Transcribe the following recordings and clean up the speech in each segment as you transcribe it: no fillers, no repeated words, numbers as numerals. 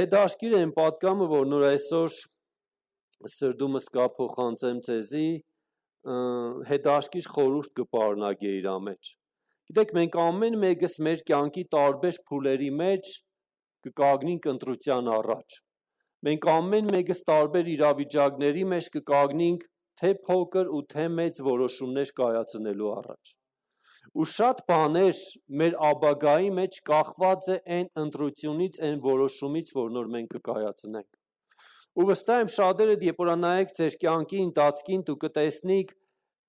Հետաշկիր են պատկամը, որ նոր այսօր սրդումս կա փոխանցեմ ծեզի, հետաշկիր խորուրդ կպարնագե իր մեջ։ Գիտեք, մենք ամեն մեկս մեր կյանքի տարբեր փուլերի մեջ կկագնինք ընտրության առաջ։ Մենք ամեն մեկս տարբեր իրավիճակների մեջ կկագնինք թե փոքր ու թե մեծ որոշումներ կայացնելու առաջ։ Ու շատ բաներ մեր ապագայի մեջ կախված է այն ընտրությունից, այն որոշումից, որ նոր մենք կկայացնենք։ Ու վստահ եմ շատերը, երբ որ նայեք ձեր կյանքի ընթացքին, դուք կտեսնիք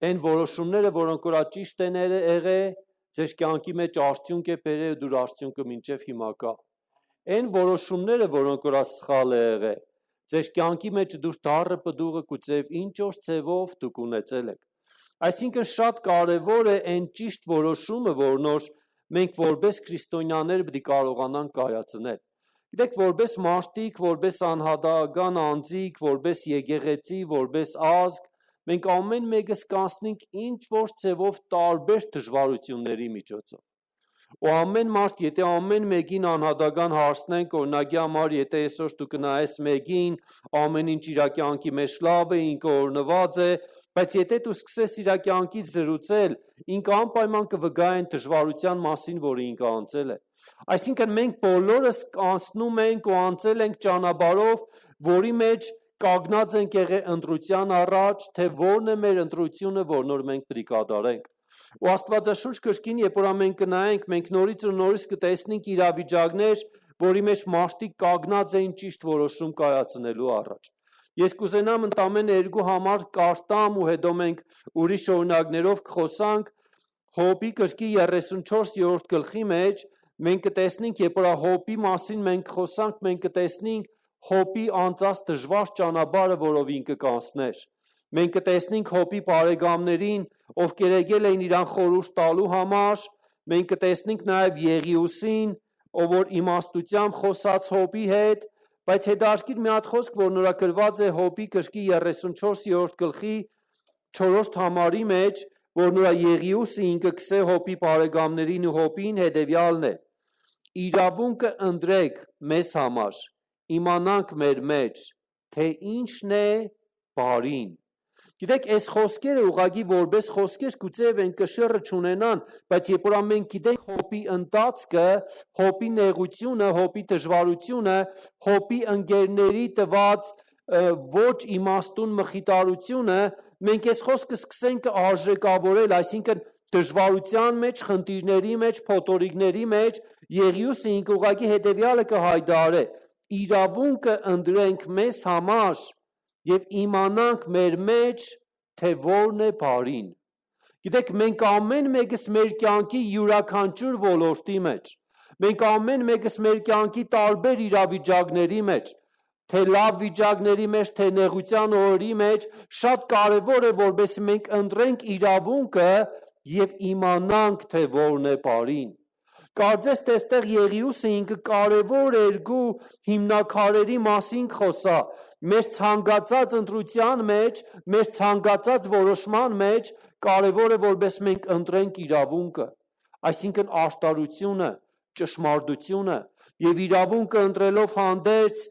այն որոշումները, որոնք որ ճիշտ են եղել, ձեր կյանքի մեջ արդյունք է բերել, դուր արդյունքը մինչև հիմա կա։ Այն որոշումները, որոնք որ սխալ է եղել, ձեր կյանքի մեջ դուր դառը պդուղը կուծև ինչ որ ձևով դուք ունեցել եք։ Այսինքն շատ կարևոր է այն ճիշտ որոշումը, որ նոր մենք որպես քրիստոնյաներ պետք է կարողանանք կայացնել։ Գիտեք, որպես մարդիկ, որպես անհատական անձիկ, որպես եկեղեցի, որպես ազգ, մենք ամեն մեկս կանցնենք ինչ որ ձևով տարբեր դժվարությունների միջոցով։ Ու ամեն մարդ, եթե ամեն մեկին անհատական հարցնենք, օրինակի համար, եթե այսօր դու կնայես մեկին, ամեն ինչ իր կյանքի մեջ լավ է, ինքը օրհնված է, բայց եթե դու սկսես իր կյանքից զրուցել, ինքը անպայման կվգա այն դժվարության մասին, որը ինքը անցել է։ Այսինքն մենք բոլորս անցնում ենք ու անցել ենք ճանապարհով, որի մեջ կանգնած ենք եղել ընտրության առաջ, թե որն է մեր ընտրությունը, որ նոր մենք պետք է կատարենք։ Ու Աստվածաշունչ կրկին, երբ որ մենք կնայենք, մենք նորից ու նորից կտեսնենք իրավիճակներ, որի մեջ մարդիկ կանգնած էին ճիշտ որոշում կայացնելու առաջ։ Ես կուզենամ ընդամենը երկու համար կարտամ ու հետո մենք ուրիշ օրինակներով կխոսանք Հոբի գրքի 34-րդ գլխի մեջ մենք կտեսնենք, երբ որ Հոբի մասին մենք խոսանք, մենք կտեսնենք Հոբի անցած դժվար ճանապարհը, որով ինքը կանցներ։ Մենք կտեսնենք Հոբի բարեկամներին, ովքեր եկել էին իրան խորհուրդ տալու համար, մենք կտեսնենք նաև Եղիուսին, ով որ իմաստությամբ խոսած Հոբի հետ, բայց հետաքրքիր մի հատ խոսք, որ նորագրված է Հոբի գրքի 34-րդ գլխի 4-րդ համարի մեջ, որ նրա Եղիուսը ինքը կսե Հոբի բարեկամներին ու Հոբին հետևյալն է. իրավունքը ընտրեք մեզ համար, իմանանք մեր մեջ, թե ինչն է բարին։ Գիտեք, այս խոսքերը ուղղակի որպես խոսքեր գուցե են կշիռը չունենան, բայց երբ որ մենք գիտենք Հոբի ընթացքը, Հոբի նեղությունը, Հոբի դժվարությունը, Հոբի ընկերների տված ոչ իմաստուն մխիթարությունը, մենք այս խոսքը սկսենք արժեքավորել, այսինքն դժվարության մեջ, խնդիրների մեջ, փոթորիկների մեջ, Եղիուսը ինքը ուղղակի հետևյալը կհայտարարե. իրավունքը ընտրենք մեզ համար եւ իմանանք մեր մեջ, թե որն է բարին։ Գիտեք, մենք ամեն մեկս մեր կյանքի յուրաքանչյուր ոլորտի մեջ, մենք ամեն մեկս մեր կյանքի տարբեր իրավիճակների մեջ, թե լավ վիճակների մեջ, թե նեղության օրերի մեջ, շատ կարևոր է, որովհետեւ մենք ընտրենք իրավունքը եւ իմանանք, թե որն է բարին։ Կարծես թե այստեղ Եղիուսը ինքը կարևոր երկու հիմնաքարերի մասին խոսա։ Մեր ցանկացած ընտրության մեջ, մեր ցանկացած որոշման մեջ կարևոր է, որպես մենք ընտրենք իրավունքը, այսինքն արտարությունը, ճշմարտությունը, եւ իրավունքը ընտրելով հանդերձ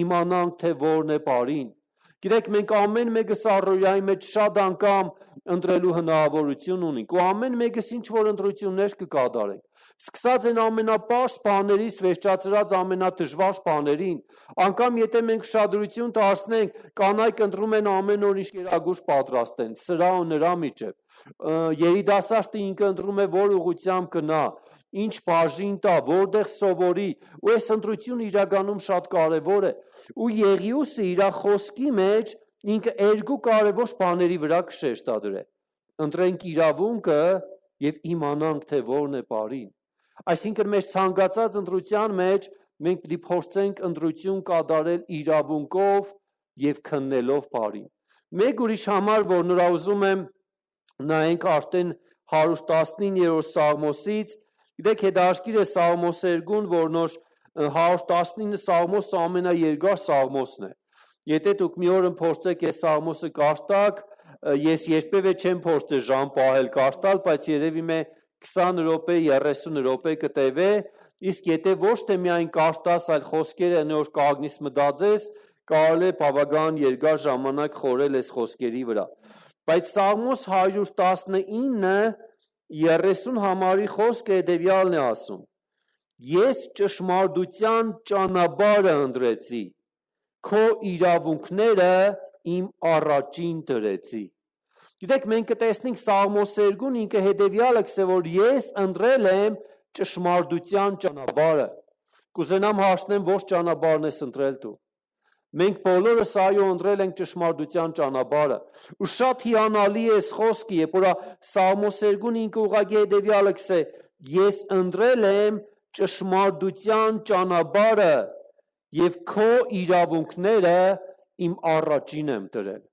իմանանք, թե որն է բարին։ Գիտեք, մենք ամեն մեկս առօրյայի մեջ շատ անգամ ընտրելու հնարավորություն ունենք ու ամեն մեկս ինչ որ ընտրություններ կկատարենք։ Սկսած են ամենապարզ բաներից վերջացրած ամենադժվար բաներին, անգամ եթե մենք շադրություն դարձնենք, կանայք ընտրում են ամեն օր ինչ կերակուրջ պատրաստեն, սրա ու նրա միջև։ Երիտասարդը ինքը ընտրում է որ ուղղությամբ գնա, ինչ բաժին տա, որտեղ սովորի, ու այս ընտրությունը իրականում շատ կարևոր է։ Ու Եղիուսը իր խոսքի մեջ ինքը երկու կարևոր բաների վրա կշեշտադրե։ Ընտրենք իրավունքը եւ իմանանք, թե որն է բարին։ Այսինքն մեր ցանկացած ընտրության մեջ մենք պետք է փորձենք ընտրություն կատարել իրավունքով եւ քննելով բարին։ Մեկ ուրիշ համար, որ նրա ուզում եմ նայենք արդեն 119-րդ Սաղմոսից, գիտեք հետաքրքիր է Սաղմոս 2-ն, որ նոր 119 Սաղմոսը ամենաերկար Սաղմոսն է։ Եթե դուք մի օր փորձեք այս Սաղմոսը կարդալ, ես երբևէ չեմ փորձել ժամ պահել կարդալ, բայց երևի 20 րոպե, 30 րոպե կտևե, իսկ եթե ոչ թե միայն կարտաս, այլ խոսքերը նոր կագնից մտածես, կարելի է բավական երկար ժամանակ խորել այս խոսքերի վրա։ Բայց Սաղմոս 119 30 համարի խոսքը հետևյալն է ասում. Ես ճշմարտության ճանապարհը ընտրեցի, քո իրավունքները իմ առաջին դրեցի։ Գիտեք, մենք կտեսնենք Սաղմոս 2-ն ինքը հետևյալը կսե, որ ես ընտրել եմ ճշմարտության ճանապարհը։ Կուզենամ հարցնեմ, ո՞ր ճանապարհն ես ընտրել դու։ Մենք բոլորս այո ընտրել ենք ճշմարտության ճանապարհը։ Ու շատ հիանալի է այս խոսքը, երբ որ Սաղմոս 2-ն ինքը ուղղակի հետևյալը կսե, ես ընտրել եմ ճշմարտության ճանապարհը եւ քո իրավունքները իմ առաջին եմ դրել։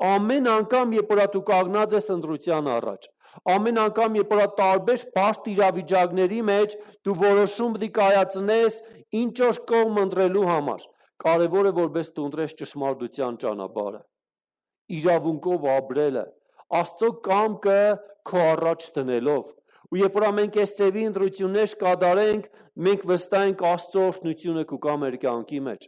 Ամեն անգամ, երբ որ դու կանգնած ես ընտրության առաջ, ամեն անգամ, երբ որ տարբեր բարդ իրավիճակների մեջ դու որոշում պետք է կայացնես ինչ որ կողմ ընտրելու համար, կարևոր է որպես դու ընտրես ճշմարտության ճանապարհը, իրավունքով ապրելը, Աստծո կամքը քո առաջ դնելով։ Ու երբ որ մենք այս ծևի ընտրություններ կատարենք, մենք վստահ ենք Աստծո օրհնությունը կգա մեր կյանքի մեջ։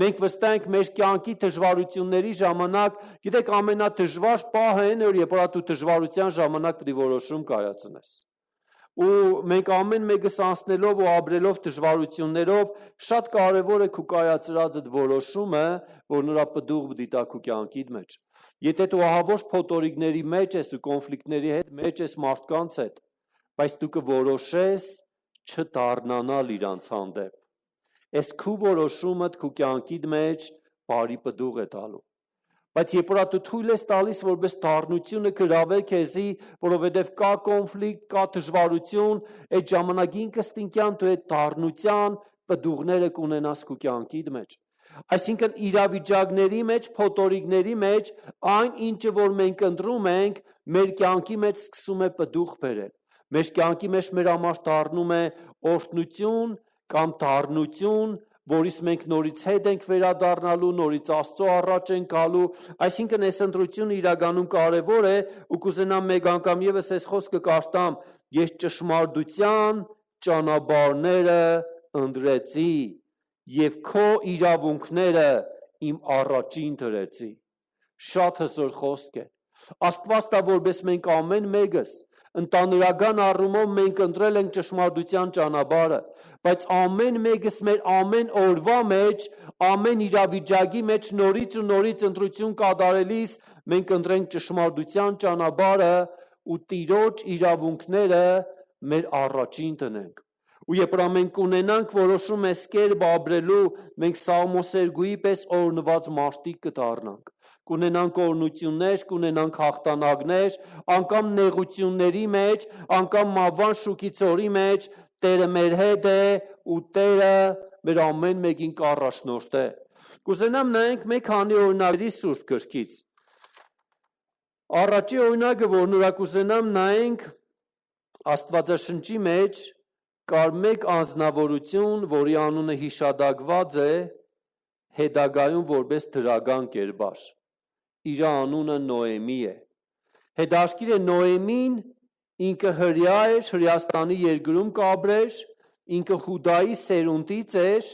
Մենք վստահ ենք մեր կյանքի դժվարությունների ժամանակ, գիտեք, ամենադժվար պահը այն է, երբ որ դու դժվարության ժամանակ պետք է որոշում կայացնես։ Ու մենք ամեն մեկս անցնելով ու ապրելով դժվարություններով շատ կարևոր է քու կայացրած այդ որոշումը, որ նրա պտուղ պիտի տա քու կյանքիդ մեջ։ Եթե դու ահավոր փոթորիկների մեջ ես ու կոնֆլիկտների հետ մեջ ես մարդկանց հետ, բայց դու կորոշես չդառնանալ իրանց հանդեպ, այս քու որոշումդ քու կյանքիդ մեջ բարի պտուղ է տալու։ Բայց երբ որ դու թույլ ես տալիս, որպես դառնությունը գրավե քեզի, որովհետև կա կոնֆլիկտ, կա դժվարություն, այդ ժամանակ ինքստինքյան դու այդ դառնության պտուղները կունենաս քու կյանքիդ մեջ։ Այսինքն իրավիճակների մեջ, փոթորիկների մեջ, այն ինչը որ մենք ընտրում ենք, մեր կյանքի մեջ սկսում է պտուղ բերել։ Մեր կյանքի մեջ մեր համար դառնում է օրհնություն կամ դառնություն, որից մենք նորից հետ ենք վերադառնալու, նորից Աստծո առաջ ենք գալու, այսինքն այս ընտրությունը իրականում կարևոր է, ու կուզենամ մեկ անգամ եւս այս խոսքը կարդամ, ես ճշմարտության ճանապարհները ընտրեցի եւ քո իրավունքները իմ առաջին դրեցի։ Շատ հզոր խոսք է։ Աստված տա որպես մենք ամեն մեկս ընտանրական առումով մենք ընտրել ենք ճշմարտության ճանապարհը, բայց ամեն մեկս մեր ամեն օրվա մեջ, ամեն իրավիճակի մեջ նորից ու նորից ընտրություն կատարելիս մենք ընտրենք ճշմարտության ճանապարհը ու Տիրոջ իրավունքները մեր առաջին տնենք։ Ու երբ մենք ունենանք որոշում այս կերպ ապրելու, մենք Սաղմոս 2-ի պես օրհնված մարդիկ կդառնանք։ Կունենանք օրհնություններ, կունենանք հաղթանակներ, անգամ նեղությունների մեջ, անգամ մավան շուքի ծորի մեջ, Տերը մեր հետ է ու Տերը մեր ամեն մեկին կառաջնորդ է։ Կուզենամ նայենք մեկ քանի օրինակների Սուրբ գրքից։ Առաջի օրինակը, որ նրա կուզենամ նայենք Աստվածաշնչի մեջ կար մեկ անձնավորություն, որի անունը հիշադակված է հետագայում որպես դրական կերպար։ Իր անունը Նոեմի է։ Հետաքրքիր է Նոեմին ինքը հրյա էր, Հրեաստանի երկրում կապրեր, ինքը Հուդայի սերունդից էր,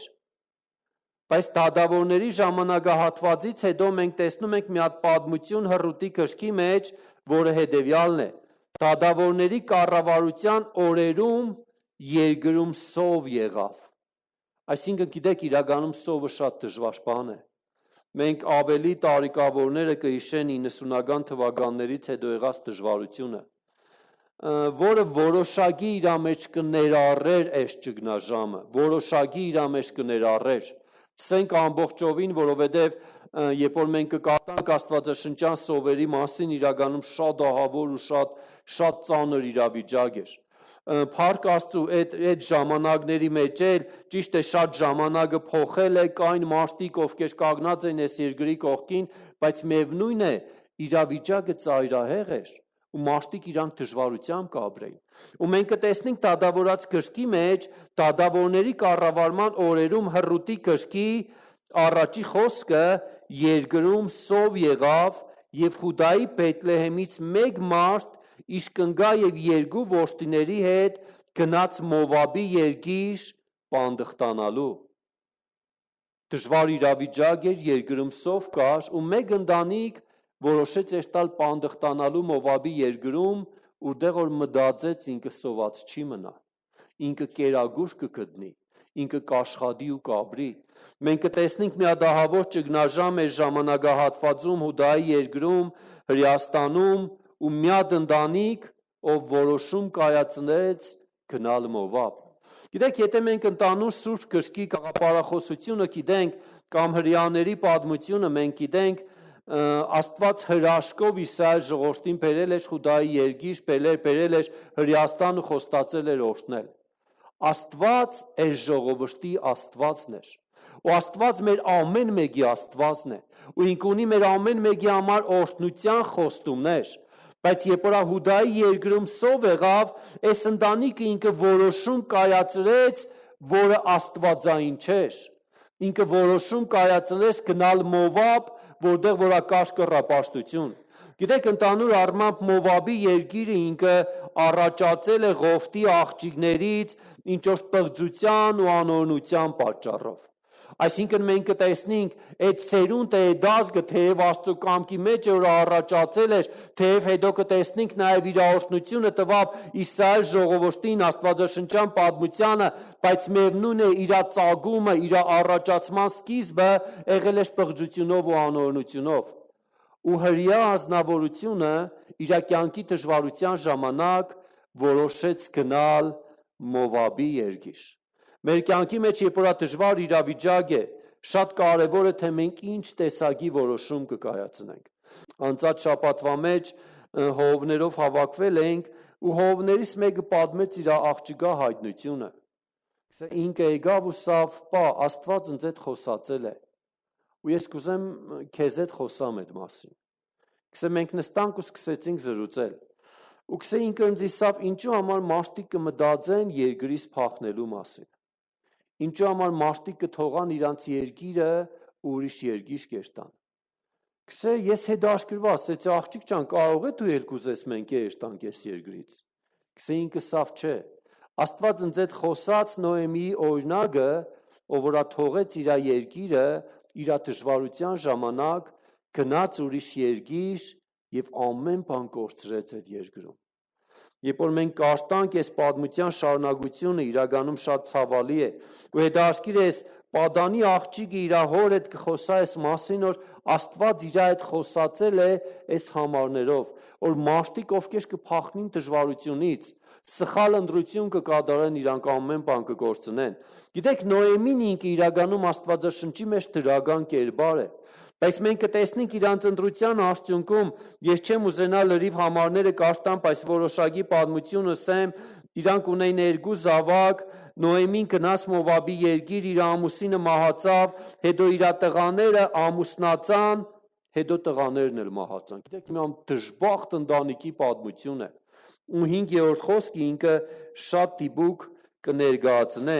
բայց դադավորների ժամանակահատվածից հետո մենք տեսնում ենք մի հատ պատմություն Հռութի գրքի մեջ, որը հետևյալն է։ Դադավորների կառավարության օրերում երկրում սով եղավ։ Այսինքն գիտեք, իրականում սովը շատ դժվար բան է։ Մենք ավելի տարիքավորները կհիշեն 90-ական թվականներից հետո եղած դժվարությունը, որը որոշակի իր մեջ կներառեր այս ճգնաժամը, որոշակի իր մեջ կներառեր։ Ցենք ամբողջովին, որովհետև երբ որ մենք կկարդանք Աստվածաշնչյան սովերի մասին, իրականում շատ ահավոր ու շատ ծանր իրավիճակ էր։ Փառք Աստծո, այդ ժամանակների մեջ էլ ճիշտ է շատ ժամանակը փոխել է, կային մարդիկ, ովքեր կանգնած են այս երկրի կողքին, բայց միևնույն է, իրավիճակը ծայրահեղ էր ու մարդիկ իրանք դժվարությամբ կապրեին։ Ու մենք կտեսնենք Դադավորաց գրքի մեջ, Դադավորների կառավարման օրերում Հռութի գրքի առաջի խոսքը երկրում սով եղավ եւ Հուդայի Բեթլեհեմից մեկ մարդ իր կնգա եւ երկու որդիների հետ գնաց Մովաբի երկիր պանդխտանալու։ Դժվար իրավիճակ էր, երկրում սով կար, ու մեկ ընտանիք որոշեց էր տալ պանդխտանալու Մովաբի երկրում, որտեղ որ մտածեց ինքը սոված չի մնա, ինքը կերագուր կգտնի, ինքը կաշխատի ու կաբրի։ Մենք կտեսնենք մի ադահավոր ճգնաժամ էր ժամանակահատվածում Հուդայի երկրում, Հրեաստանում ու մի հատ ընտանիք, ով որոշում կայացնեց գնալ Մովաբ։ Գիտեք, եթե մենք ընտանուր Սուրբ գրքի գաղափարախոսությունը գիտենք կամ հրեաների պատմությունը մենք գիտենք, Աստված հրաշքով Իսրայել ժողովրդին բերել էր Հուդայի երկիր, բերել էր Հրեաստան ու խոստացել էր օրհնել։ Աստված այս ժողովրդի Աստվածն էր։ Ու Աստված մեր ամեն մեկի Աստվածն է։ Ու ինքը ունի մեր ամեն մեկի համար օրհնության խոստումներ։ Բայց երբ որ Հուդայի երկրում սով եղավ, այս ընտանիքը ինքը որոշում կայացրեց, որը աստվածային չէր։ Ինքը որոշում կայացրեց գնալ Մովաբ, որտեղ որ ակաշ կռապաշտություն։ Գիտեք, ընդհանուր առմամբ Մովաբի երկիրը ինքը առաջացել է Ղովտի աղջիկներից, ինչ որ պղծության ու անօրնության պատճառով։ Այսինքն մենք կտեսնենք այդ սերունդը, այդ ազգը թեև Աստծո կամքի մեջ է որ առաջացել էր, թեև հետո կտեսնենք նաև իր օրհնությունը տվավ Իսրայել ժողովրդին Աստվածաշնչյան պատմությանը, բայց միևնույն է իր ծագումը, իր առաջացման սկիզբը եղել է պղծությունով ու անօրնությունով։ Ու հրեա ազնվորությունը իր կյանքի դժվարության ժամանակ որոշեց գնալ Մովաբի երկիր։ Մեր կյանքի մեջ երբ որ դժվար իրավիճակ է, շատ կարևոր է թե մենք ինչ տեսակի որոշում կկայացնենք։ Անցած շաբաթվա մեջ հովներով հավաքվել ենք ու հովներից մեկը պատմեց իր աղջիկա հայտնությունը։ Ինքը եկավ ու սավ, «Պա, Աստված ինձ հետ խոսացել է»։ Ու ես կուզեմ քեզ հետ խոսամ այդ մասին։ Մենք նստանք ու սկսեցինք զրուցել։ Ու ինքը ինձ իսավ, ինչու համար մարդիկ կմտածեն երկրից փախնելու մասին։ Ինչու համար մարդիկ կթողան իրանց երկիրը ու ուրիշ երկիր կերտան։ Ես հետաքրքրված, ասեցի, աղջիկ ջան, կարող է դու ելք ուզես մենք երտանք այս երկրից։ Ինքը սավ չէ։ Աստված ինձ հետ խոսած Նոեմիի օրինակը, ով որ թողեց իր երկիրը, իր դժվարության ժամանակ գնաց ուրիշ երկիր եւ ամեն բան կորցրեց այդ երկրում։ Երբ որ մենք կարդանք այս պատմության շարունակությունը, իրականում շատ ցավալի է։ Ու հետաքրքիր է, Պադանի աղջիկը իր հոր հետ կխոսա այս մասին, որ Աստված իր հետ խոսացել է այս համարներով, որ մարդիկ ովքեր կփախնին դժվարությունից, սխալ ընտրություն կկատարեն, իրանք ամեն բան կկորցնեն։ Գիտեք, Նոեմին ինքը իրականում Աստվածաշնչի մեջ դրական կերպար է։ Բայց մենք կտեսնենք իրանց ընտրության արդյունքում, ես չեմ ուզենա լրիվ համարները կարդամ, բայց որոշակի պատմություն ասեմ, իրանք ունեն երկու զավակ, Նոեմին գնաց Մովաբի երկիր, իր ամուսինը մահացավ, հետո իր տղաները ամուսնացան, հետո տղաներն էլ մահացան։ Գիտեք, մի դժբախտ ընտանիքի պատմություն է։ Ու 5-րդ խոսքը ինքը շատ դիպուկ կներկայացնե։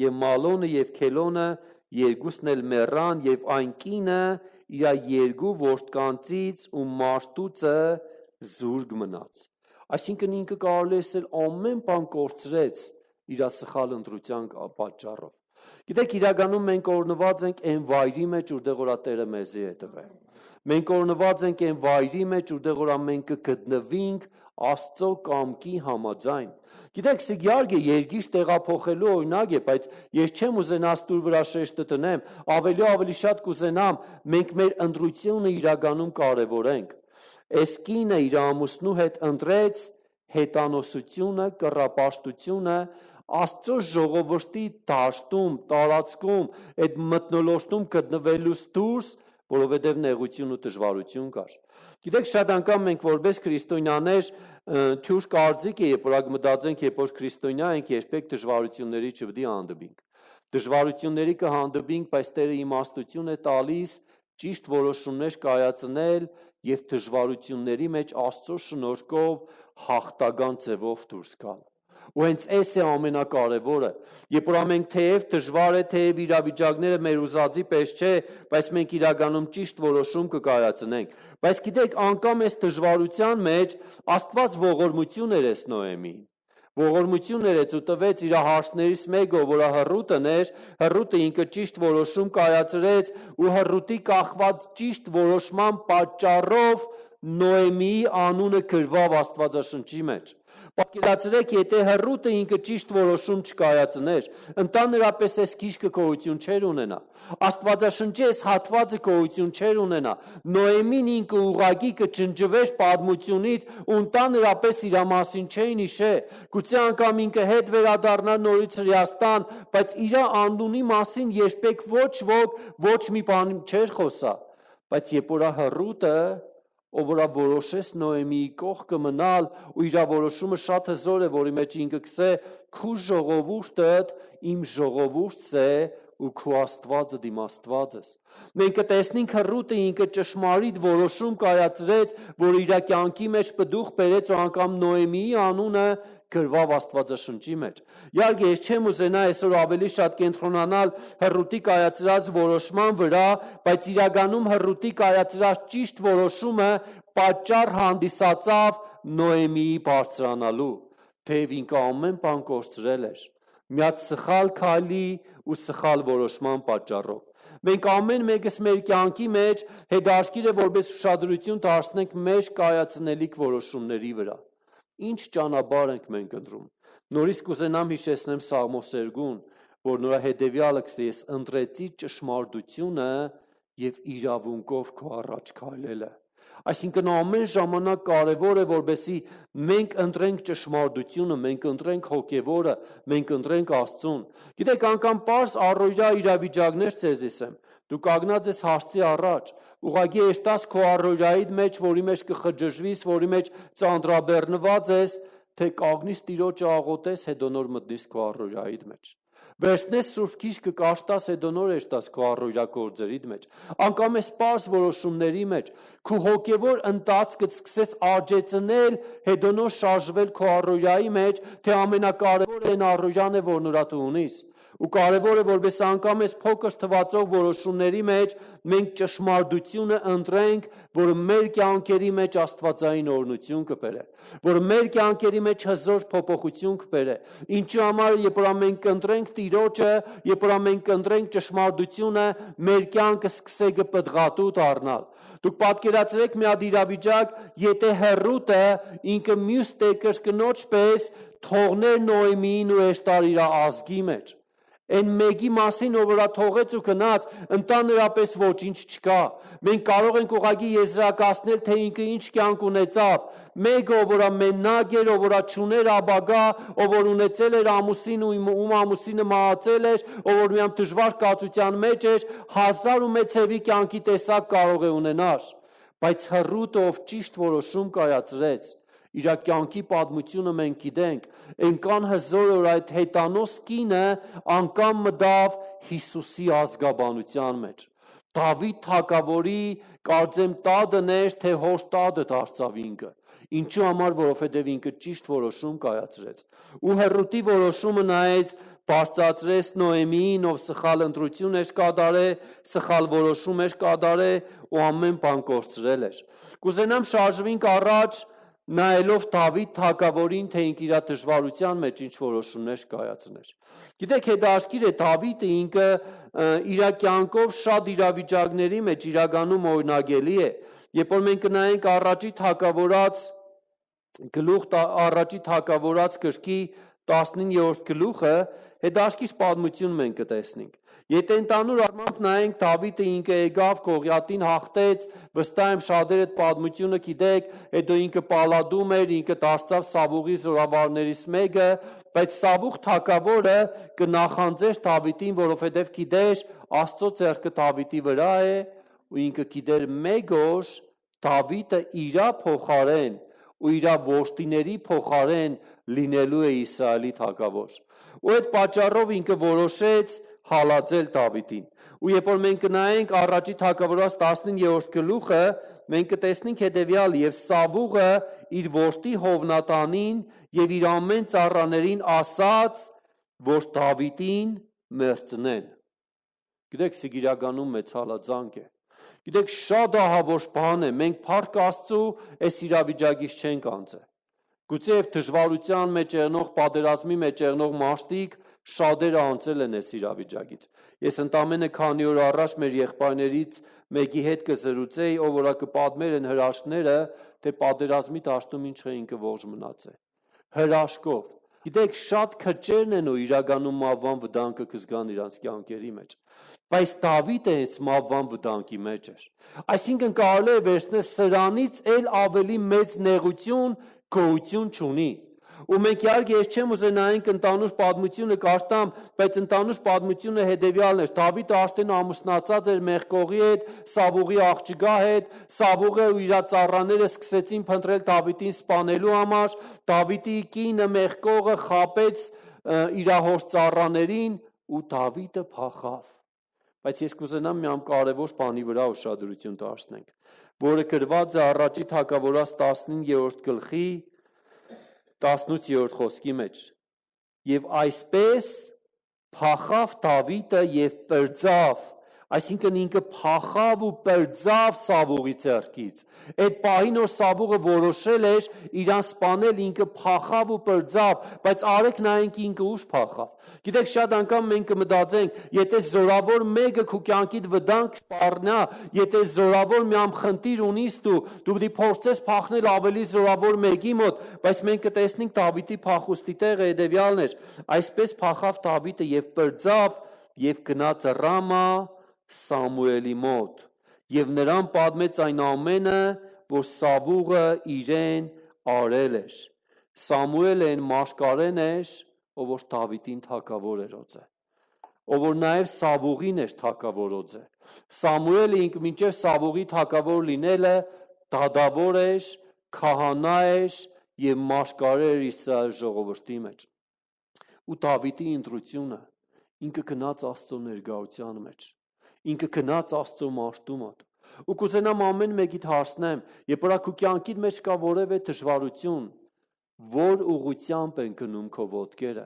Եվ Մալոնը եւ Քելոնը երկուսն էլ մեռան եւ այն կինը իր երկու որդկանցից ու մարդուծը զուրկ մնաց։ Այսինքն ինքը կարելի է ասել ամեն բան կորցրեց իր սխալ ընտրության պատճառով։ Գիտեք, իրականում մենք օրնված ենք այն վայրի մեջ, որտեղ որ Տերը մեզ է տվել։ Մենք օրնված ենք այն վայրի մեջ, որտեղ որ մենք կգտնվենք Աստծո կամքի համաձայն։ Գիտեք, իհարկե երկիր տեղափոխելու օրինակ է, բայց ես չեմ ուզենա ստուր վրա շեշտը տնեմ, ավելի շատ կուզենամ մենք մեր ընտրությունը իրականում կարևորենք։ Այս կինը իր ամուսնու հետ ընտրեց հետանոսությունը, կռապաշտությունը, Աստծո ժողովրդի դաշտում, տարածքում, այդ մթնոլորտում գտնվելուց դուրս, որովհետև նեղություն ու դժվարություն կար։ Գիտեք, շատ անգամ մենք որպես քրիստոնյաներ թյուր կարծիք է, երբ որ մտածենք, երբ որ քրիստոնյա ենք, երբեք դժվարությունների չպետք է հանդիպենք։ Դժվարությունների կհանդիպենք, բայց Տերը իմաստություն է տալիս ճիշտ որոշումներ կայացնել եւ դժվարությունների մեջ Աստծո շնորհքով հաղթական ձևով դուրս գալ։ Ու հենց այս է ամենակարևորը, երբ որ ամենք թեև դժվար է, թեև իրավիճակները մեր ուզածի պես չէ, բայց մենք իրականում ճիշտ որոշում կկայացնենք։ Բայց գիտեք, անգամ այս դժվարության մեջ Աստված ողորմություն էր այս Նոեմին, Ողորմություն ներեց ու տվեց իր հարցներից մեկը, որը հռուտն էր, հռուտը ինքը ճիշտ որոշում կայացրեց ու հռուտի կախված ճիշտ որոշման պատճառով Նոեմիի անունը գրվավ Աստվածաշնչի մեջ։ Պատկերացրեք, եթե հռուտը ինքը ճիշտ որոշում չկայացներ, ընդհանրապես այս քիչքը գոյություն չէր ունենա։ Աստվածաշնչի այս հատվածը գոյություն չէր ունենա։ Նոեմին ինքը ուղղակի կջնջվեր պատմությունից ու ընդհանրապես իր մասին չէին հիշե։ Գուցե անգամ ինքը հետ վերադառնար նորից Հրեաստան, բայց իր անունի մասին երբեք ոչ ոք ոչ մի բան չէր խոսա։ Բայց երբ որ հռուտը ով որ որոշեց Նոեմիի կողքը մնալ ու իր որոշումը շատ հզոր է, որի մեջ ինքը կսե քու ժողովուրդդ իմ ժողովուրդս է ու քու Աստվածը իմ Աստվածս։ Մենք կտեսնենք հռուտը ինքը ճշմարիտ որոշում կայացրեց, որ իր կյանքի մեջ պտուղ բերեց ու անգամ Նոեմիի անունը գրվավ Աստվածաշնչի մեջ։ Իհարկե, ես չեմ ուզենա այսօր ավելի շատ կենտրոնանալ հռուտի կայացրած որոշման վրա, բայց իրականում հռուտի կայացրած ճիշտ որոշումը պատճառ հանդիսացավ Նոեմիի բարձրանալու, թեև ինքը ամեն բան կորցրել էր, միած սխալ քայլի ու սխալ որոշման պատճառով։ Մենք ամեն մեկս մեր կյանքի մեջ հետաքրքիր է որպես ուշադրություն դարձնենք մեր կայացնելիք որոշումների վրա։ Ինչ ճանապարհ ենք մենք ընտրում։ Նորից կուզենամ հիշեցնեմ Սաղմոս 2-ն, որ նրա հետևյալը կսի ես ընտրեցի ճշմարտությունը եւ իրավունքով քո առաջ քայլելը։ Այսինքն ամեն ժամանակ կարևոր է որպեսզի մենք ընտրենք ճշմարտությունը, մենք ընտրենք հոգևորը, մենք ընտրենք Աստծուն։ Գիտեք, անգամ պարզ առօրյա իրավիճակներ ցեզ եմ։ Դու կանգնած ես հարցի առաջ, ուղղակի էստաս քո առօրյայի մեջ, որի մեջ կխջժվիս, որի մեջ ծանրաբեռնված ես, թե կանգնես Տիրոջը աղոթես, հետո նոր մտնես քո առօրյայի մեջ։ Վերցնես Սուրբ Գիրքը կաշտաս, հետո նոր էստաս քո առօրյա գործերիդ մեջ։ Անկամ այս պարզ որոշումների մեջ քո հոգևոր ընթացքը սկսես աճեցնել, հետո նոր շարժվել քո առօրյայի մեջ, թե ամենակարևորը այն առօրյան է, որ նրա դու ունիս։ Ու կարևոր է որպես անգամ այս փոքր թվացող որոշումների մեջ մենք ճշմարտությունը ընտրենք, որը մեր կյանքերի մեջ աստվածային օրհնություն կբերե, որը մեր կյանքերի մեջ հզոր փոփոխություն կբերե։ Ինչի համար երբ որ մենք ընտրենք Տիրոջը, երբ որ մենք ընտրենք ճշմարտությունը, մեր կյանքը սկսե կպտղատու դառնալ։ Դուք պատկերացրեք մի հատ իրավիճակ, եթե հռուտը ինքը մյուս տեկրկնոջ պես թողներ Նոեմիին ու Էշտար իր ազգի մեջ։ Այն մեկի մասին, ով վրա թողեց ու գնաց, ընդհանրապես ոչինչ չկա։ Մենք կարող ենք ուղղակի եզրակացնել, թե ինքը ինչ կյանք ունեցավ։ Մեկը, ով վրա մենակ էր, ով վրա չուներ ապագա, ով որ ունեցել էր ամուսին ու ում ամուսինը մահացել էր, ով որ միամ դժվար կացության մեջ էր, 1001 ցևի կյանքի տեսակ կարող է ունենար։ Բայց հռուտը, ով ճիշտ որոշում կայացրեց, իր կյանքի պատմությունը մենք գիտենք, այնքան հզոր որ այդ հետանոց կինը անգամ մտավ Հիսուսի ազգաբանության մեջ։ Դավիթ թագավորի կարծեմ տադն էր, թե հոր տադը դարձավ ինքը։ Ինչու համար, որովհետև ինքը ճիշտ որոշում կայացրեց։ Ու հռուտի որոշումը նայեց բարձրացրեց Նոեմիին, ով սխալ ընտրություն էր կատարել, սխալ որոշում էր կատարել ու ամեն բան կորցրել էր։ Կուզենամ շարժվենք առաջ նայելով Դավիթ թագավորին, թե ինքը իր դժվարության մեջ ինչ որոշումներ կայացներ։ Գիտեք, հետաքրքիր է Դավիթը ինքը իր կյանքով շատ իրավիճակների մեջ իրականում օրինագելի է։ Երբ որ մենք նայենք առաջի թագավորած գրքի 19-րդ գլուխը, հետաքրքիր պատմություն մենք կտեսնենք։ Եթե ընդհանուր առմամբ նայենք Դավիթը ինքը եկավ Գողիաթին հաղթեց, վստահ եմ շատերը այդ պատմությունը գիտեք, հետո ինքը Պալադում էր, ինքը դարձավ Սավուղի զորավարներից մեկը, բայց Սավուղ թագավորը կնախանձեր Դավիթին, որովհետև գիտեր Աստծո ձեռքը Դավիթի վրա է, ու ինքը գիտեր մեկ օր Դավիթը իրա փոխարեն ու իր որդիների փոխարեն լինելու է Իսրայելի թագավոր։ Ու այդ պատճառով ինքը որոշեց հալածել Դավիթին։ Ու երբ որ մենք նայենք առաջի թագավորաց 19-րդ գլուխը, մենք կտեսնենք հետևյալը. եւ Սավուղը իր որդի Հովնատանին եւ իր ամեն ծառաներին ասաց, որ Դավիթին մերձնեն։ Գիտեք, սիգիրականում մեծ հալածանք է։ Գիտեք, շատ ահավոր բան է, մենք փառք Աստծո այս իրավիճակից չենք անցել։ Գուցե եւ դժվարության մեջ եղնող, պատերազմի մեջ եղնող մարդիկ շատերը անցել են այս իրավիճակից։ Ես ընդամենը քանի օր առաջ մեր եղբայրներից մեկի հետ կզրուցեի, ով որ կպատմեր են հրաշքները, թե պատերազմի դաշտում ինչ է ինքը ողջ մնացել։ Հրաշքով։ Գիտեք, շատ քչերն են ու իրականում մավան վտանգը կզգան իրանց կյանքերի մեջ։ Բայց Դավիթը հենց մավան վտանգի մեջ էր։ Այսինքն կարելի է վերցնել սրանից էլ ավելի մեծ նեղություն, գոյություն չունի։ Ու մենք իհարկե ես չեմ ուզենայինք ընդանուր պատմությունը կարդամ, բայց ընդանուր պատմությունը հետևյալն էր։ Դավիթը արդեն ամուսնացած էր Մեղկողի հետ, Սավուղի աղջկա հետ, Սավուղը ու իր ծառաները սկսեցին փնտրել Դավիթին սպանելու համար, Դավիթի կինը Մեղկողը խաբեց իր հոր ծառաներին ու Դավիթը փախավ։ Բայց ես կուզենամ մի կարևոր բանի վրա ուշադրություն դարձնենք, որը գրված է Առաջի Թագավորաց 15-րդ գլխի 18-րդ խոսքի մեջ։ Եվ այսպես փախավ Դավիթը եւ պրծավ, այսինքն ինքը փախավ ու պրծավ Սավուղի ձեռքից։ Այդ պահին որ Սավուղը որոշել էր իրան սպանել, ինքը փախավ ու պրծավ, բայց արեք նայենք ինքը ուշ փախավ։ Գիտեք, շատ անգամ մենք կմտածենք, եթե զորավոր մեկը քո կյանքիդ վտանգ սպառնա, եթե զորավոր մի խնդիր ունիս դու պետք է փորձես փախնել ավելի զորավոր մեկի մոտ, բայց մենք կտեսնենք Դավիթի փախուստի տեղը հետևյալն էր։ Այսպես փախավ Դավիթը եւ պրծավ եւ գնաց Ռամա Սամուելի մոտ եւ նրան պատմեց այն ամենը, որ Սավուղը իրեն արել էր։ Սամուելը այն մաշկարեն էր, ով որ Դավիթին թագավոր էր օծել, ով որ նաև Սավուղին էր թագավոր օծել։ Սամուելը ինքը մինչև Սավուղի թագավոր լինելը դադավոր էր, քահանա էր եւ մաշկարեր էր Իսրայել ժողովրդի մեջ։ Ու Դավիթի ընտրությունը ինքը գնաց Աստծո ներկայության մեջ, ինքը գնաց Աստծո մարդու մոտ։ Ու կուզենամ ամեն մեկիդ հարցնեմ, երբ որ քո կյանքիդ մեջ կա որևէ դժվարություն, որ ուղղությամբ են գնում քո ոտքերը։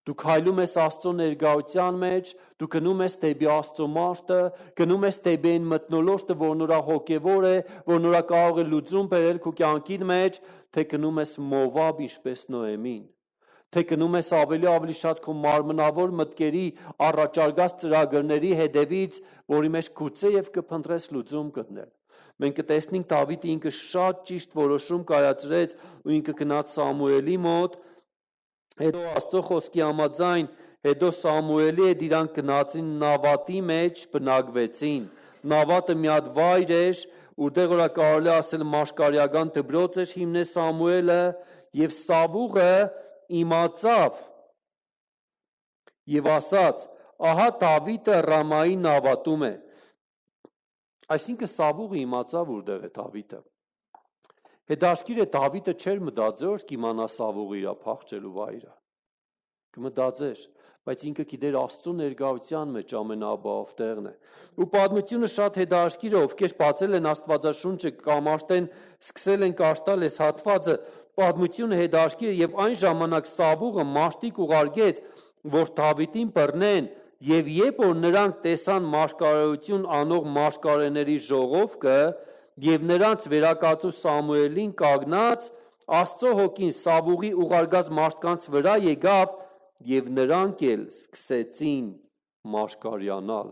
Դու քայլում ես Աստծո ներկայության մեջ, դու գնում ես դեպի Աստծո մարդը, գնում ես դեպի այն մթնոլորտը, որ նորա հոգևոր է, որ նորա կարող է լուծում բերել քո կյանքիդ մեջ, թե գնում ես Մովաբ ինչպես Նոեմին, թե գնում ես ավելի շատ քո մարմնավոր մտքերի առաջարկած ծրագրերի հետևից, որի մեջ գուցե եւ կփնտրես լուծում գտնել։ Մենք կտեսնենք Դավիթը ինքը շատ ճիշտ որոշում կայացրեց ու ինքը գնաց Սամուելի մոտ, հետո Աստծո խոսքի համաձայն, հետո Սամուելի հետ իրանք գնացին Նավատի մեջ բնակվեցին։ Նավատը մի հատ վայր էր, որտեղ որ կարելի ասել մաշկարիական դպրոց էր հիմնել Սամուելը, եւ Սավուղը իմացավ եւ ասաց. ահա Դավիթը Ռամայի Նավատում է։ Այսինքն Սավուղը իմացավ որտեղ է Դավիթը։ Հետաքրքիր է, Դավիթը չէր մտածել որ կիմանա Սավուղը իր փախչելու վայրը։ Կմտածեր, բայց ինքը գիտեր Աստծո ներկայության մեջ ամենաբավ տեղն է։ Ու պատմությունը շատ հետաքրքիր է, ովքեր բացել են Աստվածաշունչը կամ արդեն սկսել են կարդալ այս հատվածը, պատմությունը հետաքրքիր է եւ այն ժամանակ Սավուղը մարտիկ ուղարկեց, որ Դավիթին բռնեն, եւ երբ որ նրանք տեսան մաշկարարություն անող մաշկարեների ժողովը եւ նրանց վերակացու Սամուելին կանգնած, Աստծո հոգին Սավուղի ուղարկած մարդկանց վրա եկավ եւ նրանք էլ սկսեցին մաշկարյանալ։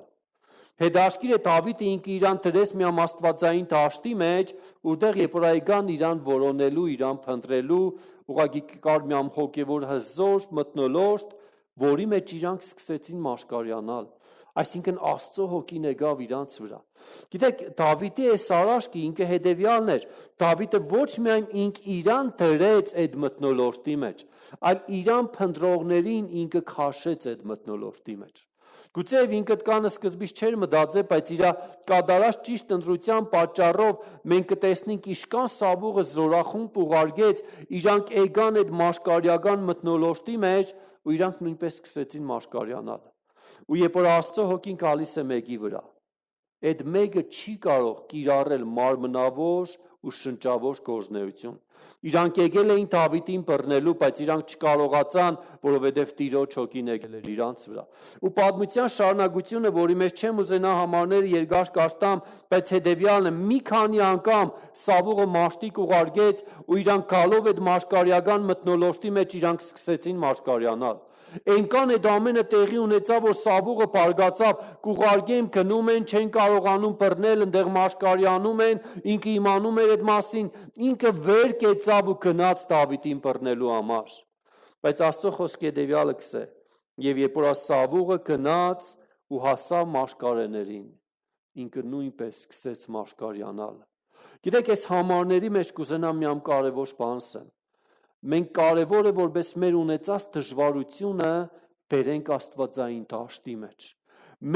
Հետաքրքիր է, Դավիթը ինքը իրան դրեց մի աստվածային դաշտի մեջ, որտեղ երբ որ այգան իրան որոնելու, իրան փնտրելու, ուղղակի կար մի հոգևոր հզոր մթնոլորտ, որի մեջ իրանք սկսեցին մաշկարյանալ։ Այսինքն Աստծո հոգին եկավ իրանց վրա։ Գիտեք, Դավիթի այս արարքը ինքը հետևյալն էր։ Դավիթը ոչ միայն ինք իրան դրեց այդ մթնոլորտի մեջ, այլ իրան փնտրողներին ինքը քաշեց այդ մթնոլորտի մեջ։ Գուցեև ինքը կանը սկզբից չէր մտածել, բայց իր կատարած ճիշտ ընտրության պատճառով մենք կտեսնենք իշքան Սավուղը զորախումբ ուղարկեց, իրանք եկան այդ մաշկարյական մթնոլորտի մեջ ու իրանք նույնպես սկսեցին մաշկարյանալ։ Ու երբ որ Աստծո հոգին գալիս է մեկի վրա, այդ մեկը չի կարող կիրառել մարմնավոր ու շնչավոր գործնեություն։ Իրանք եկել էին Դավիթին բռնելու, բայց իրանք չկարողացան, որովհետև Տիրոջ հոգին եկել էր իրանց վրա։ Ու պատմության շարունակությունը, որի մեջ չեմ ուզենա համարները երկար կարդամ, բայց հետևյալն է՝ մի քանի անգամ Սավուղը մաշտիկ ուղարկեց ու իրանք գալով այդ մաշկարիական մթնոլորտի մեջ իրանք սկսեցին մաշկարյանալ։ Այնքան այդ ամենը տեղի ունեցավ, որ Սավուղը բարգացավ, կուղարկեմ, գնում են, չեն կարողանում բռնել, ընդեղ մաշկարյանում են, ինքը իմանում էր այդ մասին, ինքը վեր կեցավ ու գնաց Դավիթին բռնելու համար։ Բայց Աստծո խոսքի հետևյալը կսե, եւ երբ որ Սավուղը գնաց ու հասավ մաշկարեներին, ինքը նույնպես սկսեց մաշկարյանալ։ Գիտեք, այս համարների մեջ կուզենամ մի կարևոր բան ասեմ։ Մենք կարևոր է որպես մեր ունեցած դժվարությունը բերենք Աստվածային դաշտի մեջ։